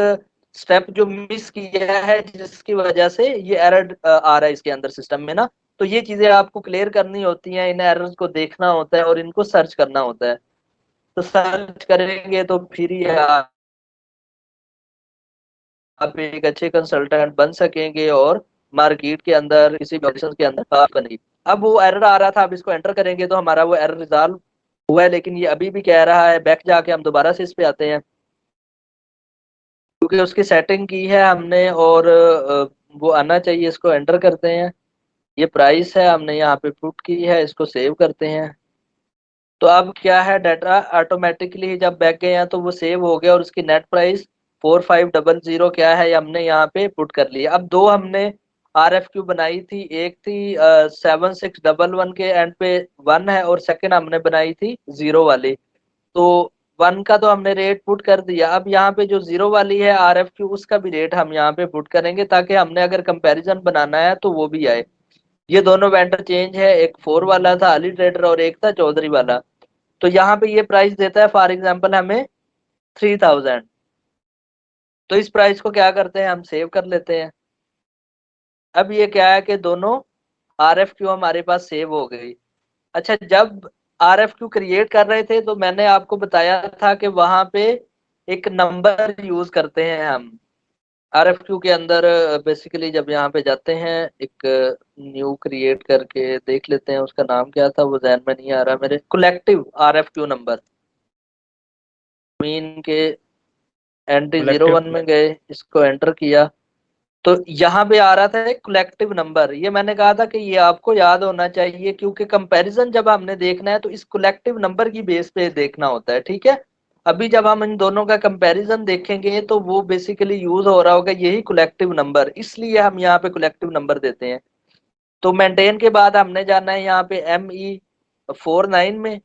स्टेप जो मिस किया है जिसकी वजह से ये एरर आ रहा है इसके अंदर सिस्टम में ना। तो ये चीजें आपको क्लियर करनी होती हैं, इन एरर्स को देखना होता है और इनको सर्च करना होता है। तो सर्च करेंगे तो फिर ही आप एक अच्छे कंसल्टेंट बन सकेंगे और मार्केट के अंदर किसी भी ऑडिशन के अंदर आप बनेंगे। अब वो एरर आ रहा था, अब इसको एंटर करेंगे तो हमारा वो एरर रिजॉल्व हुआ है, लेकिन ये अभी भी कह रहा है, बैक जाके हम दोबारा से इस पे आते हैं क्योंकि उसकी सेटिंग की है हमने और वो आना चाहिए। इसको एंटर करते हैं, ये प्राइस है हमने यहाँ पे पुट की है, इसको सेव करते हैं। तो अब क्या है, डाटा ऑटोमेटिकली जब बैक गए हैं तो वो सेव हो गया और उसकी नेट प्राइस 4500 क्या है, ये हमने यहाँ पे पुट कर लिया। अब दो हमने RFQ बनाई थी, एक थी 7611 के एंड पे 1 है और सेकंड हमने बनाई थी 0 वाली। तो 1 का तो हमने रेट पुट कर दिया, अब यहाँ पे जो 0 वाली है RFQ उसका भी रेट हम यहाँ पे पुट करेंगे ताकि हमने अगर कंपैरिजन बनाना है तो वो भी आए। ये दोनों वेंडर चेंज है, एक 4 वाला था अली ट्रेडर और एक था चौधरी वाला। तो यहाँ पे ये प्राइस देता है फॉर एग्जांपल हमें 3000। तो इस प्राइस को क्या करते हैं, हम सेव कर लेते हैं। अब ये क्या है कि दोनों RFQ हमारे पास सेव हो गई। अच्छा, जब RFQ क्रिएट कर रहे थे तो मैंने आपको बताया था कि वहां पे एक नंबर यूज करते हैं हम RFQ के अंदर। बेसिकली जब यहाँ पे जाते हैं, एक न्यू क्रिएट करके देख लेते हैं, उसका नाम क्या था वो ध्यान में नहीं आ रहा मेरे। कलेक्टिव RFQ नंबर, मीन के एंट्री 01 में गए, इसको एंटर किया तो यहाँ पे आ रहा था एक कलेक्टिव नंबर। ये मैंने कहा था कि ये आपको याद होना चाहिए क्योंकि कंपैरिजन जब हमने देखना है तो इस कलेक्टिव नंबर की बेस पे देखना होता है, ठीक है। अभी जब हम इन दोनों का कंपैरिजन देखेंगे तो वो बेसिकली यूज हो रहा होगा यही कलेक्टिव नंबर, इसलिए हम यहाँ पे कलेक्टिव नंबर देते हैं। तो मेंटेन के बाद हमने जाना है यहाँ पे ME49 में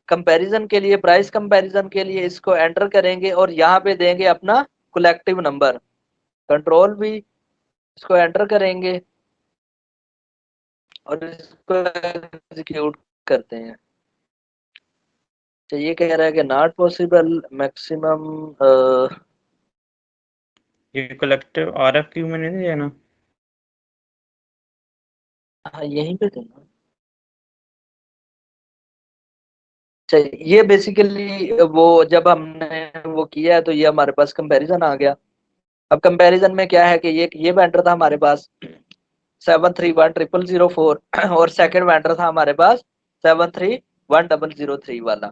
कंपैरिजन के लिए, प्राइस कंपैरिजन के लिए इसको एंटर करेंगे और यहाँ पे देंगे अपना कलेक्टिव नंबर। कंट्रोल भी, इसको एंटर करेंगे और इसको एग्जीक्यूट करते हैं। तो ये कह रहा है कि नॉट पॉसिबल मैक्सिमम। ये कलेक्टिव RFQ में नहीं दिया ना? हाँ यहीं पे देना। अच्छा, ये बेसिकली वो जब हमने वो किया है तो ये हमारे पास कंपैरिजन आ गया। अब कंपैरिजन में क्या है कि ये वेंडर था हमारे पास 7310004 और सेकंड वेंडर था हमारे पास 7310003 वाला।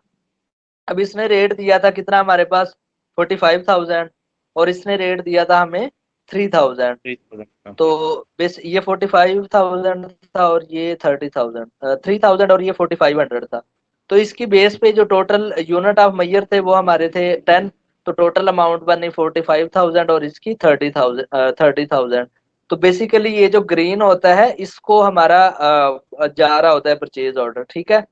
अब इसने रेट दिया था कितना हमारे पास 45,000 और इसने रेट दिया था हमें 3000। 3000 तो बेस ये 45,000 था और ये 3000 और ये 4500 था। तो इसकी बेस पे जो टोटल यूनिट ऑफ मैयर थे वो हमारे थे 10। तो टोटल अमाउंट बनी 45,000 और इसकी 30,000। तो बेसिकली ये जो ग्रीन होता है इसको हमारा जा रहा होता है परचेज ऑर्डर, ठीक है।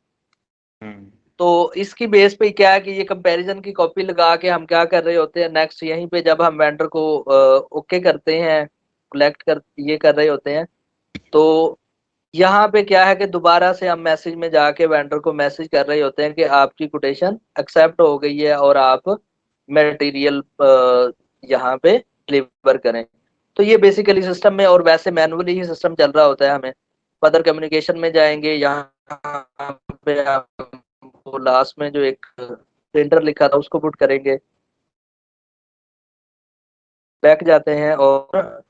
तो इसकी बेस पे क्या है कि ये कंपैरिजन की कॉपी लगा के हम क्या कर रहे होते हैं, नेक्स्ट यहीं पे जब हम वेंडर को ओके करते हैं, कलेक्ट कर ये कर रहे होते हैं, तो यहाँ पे क्या है कि दोबारा से हम मैसेज में जाके वेंडर को मैसेज कर रहे होते हैं कि आपकी कोटेशन एक्सेप्ट हो गई है और आप मटेरियल यहाँ पे डिलीवर करें। तो ये बेसिकली सिस्टम में, और वैसे मैनुअली ही सिस्टम चल रहा होता है। हमें फर्दर कम्युनिकेशन में जाएंगे, यहाँ पे आपको लास्ट में जो एक प्रिंटर लिखा था उसको पुट करेंगे, बैक जाते हैं और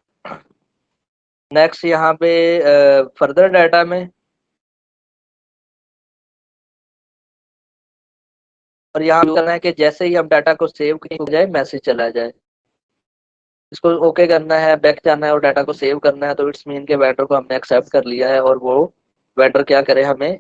नेक्स्ट यहाँ पे फर्दर डाटा में, और यहाँ करना है कि जैसे ही हम डाटा को सेव हो जाए मैसेज चला जाए, इसको ओके करना है, बैक जाना है और डाटा को सेव करना है। तो इट्स मीन के वेंडर को हमने एक्सेप्ट कर लिया है और वो वेंडर क्या करे, हमें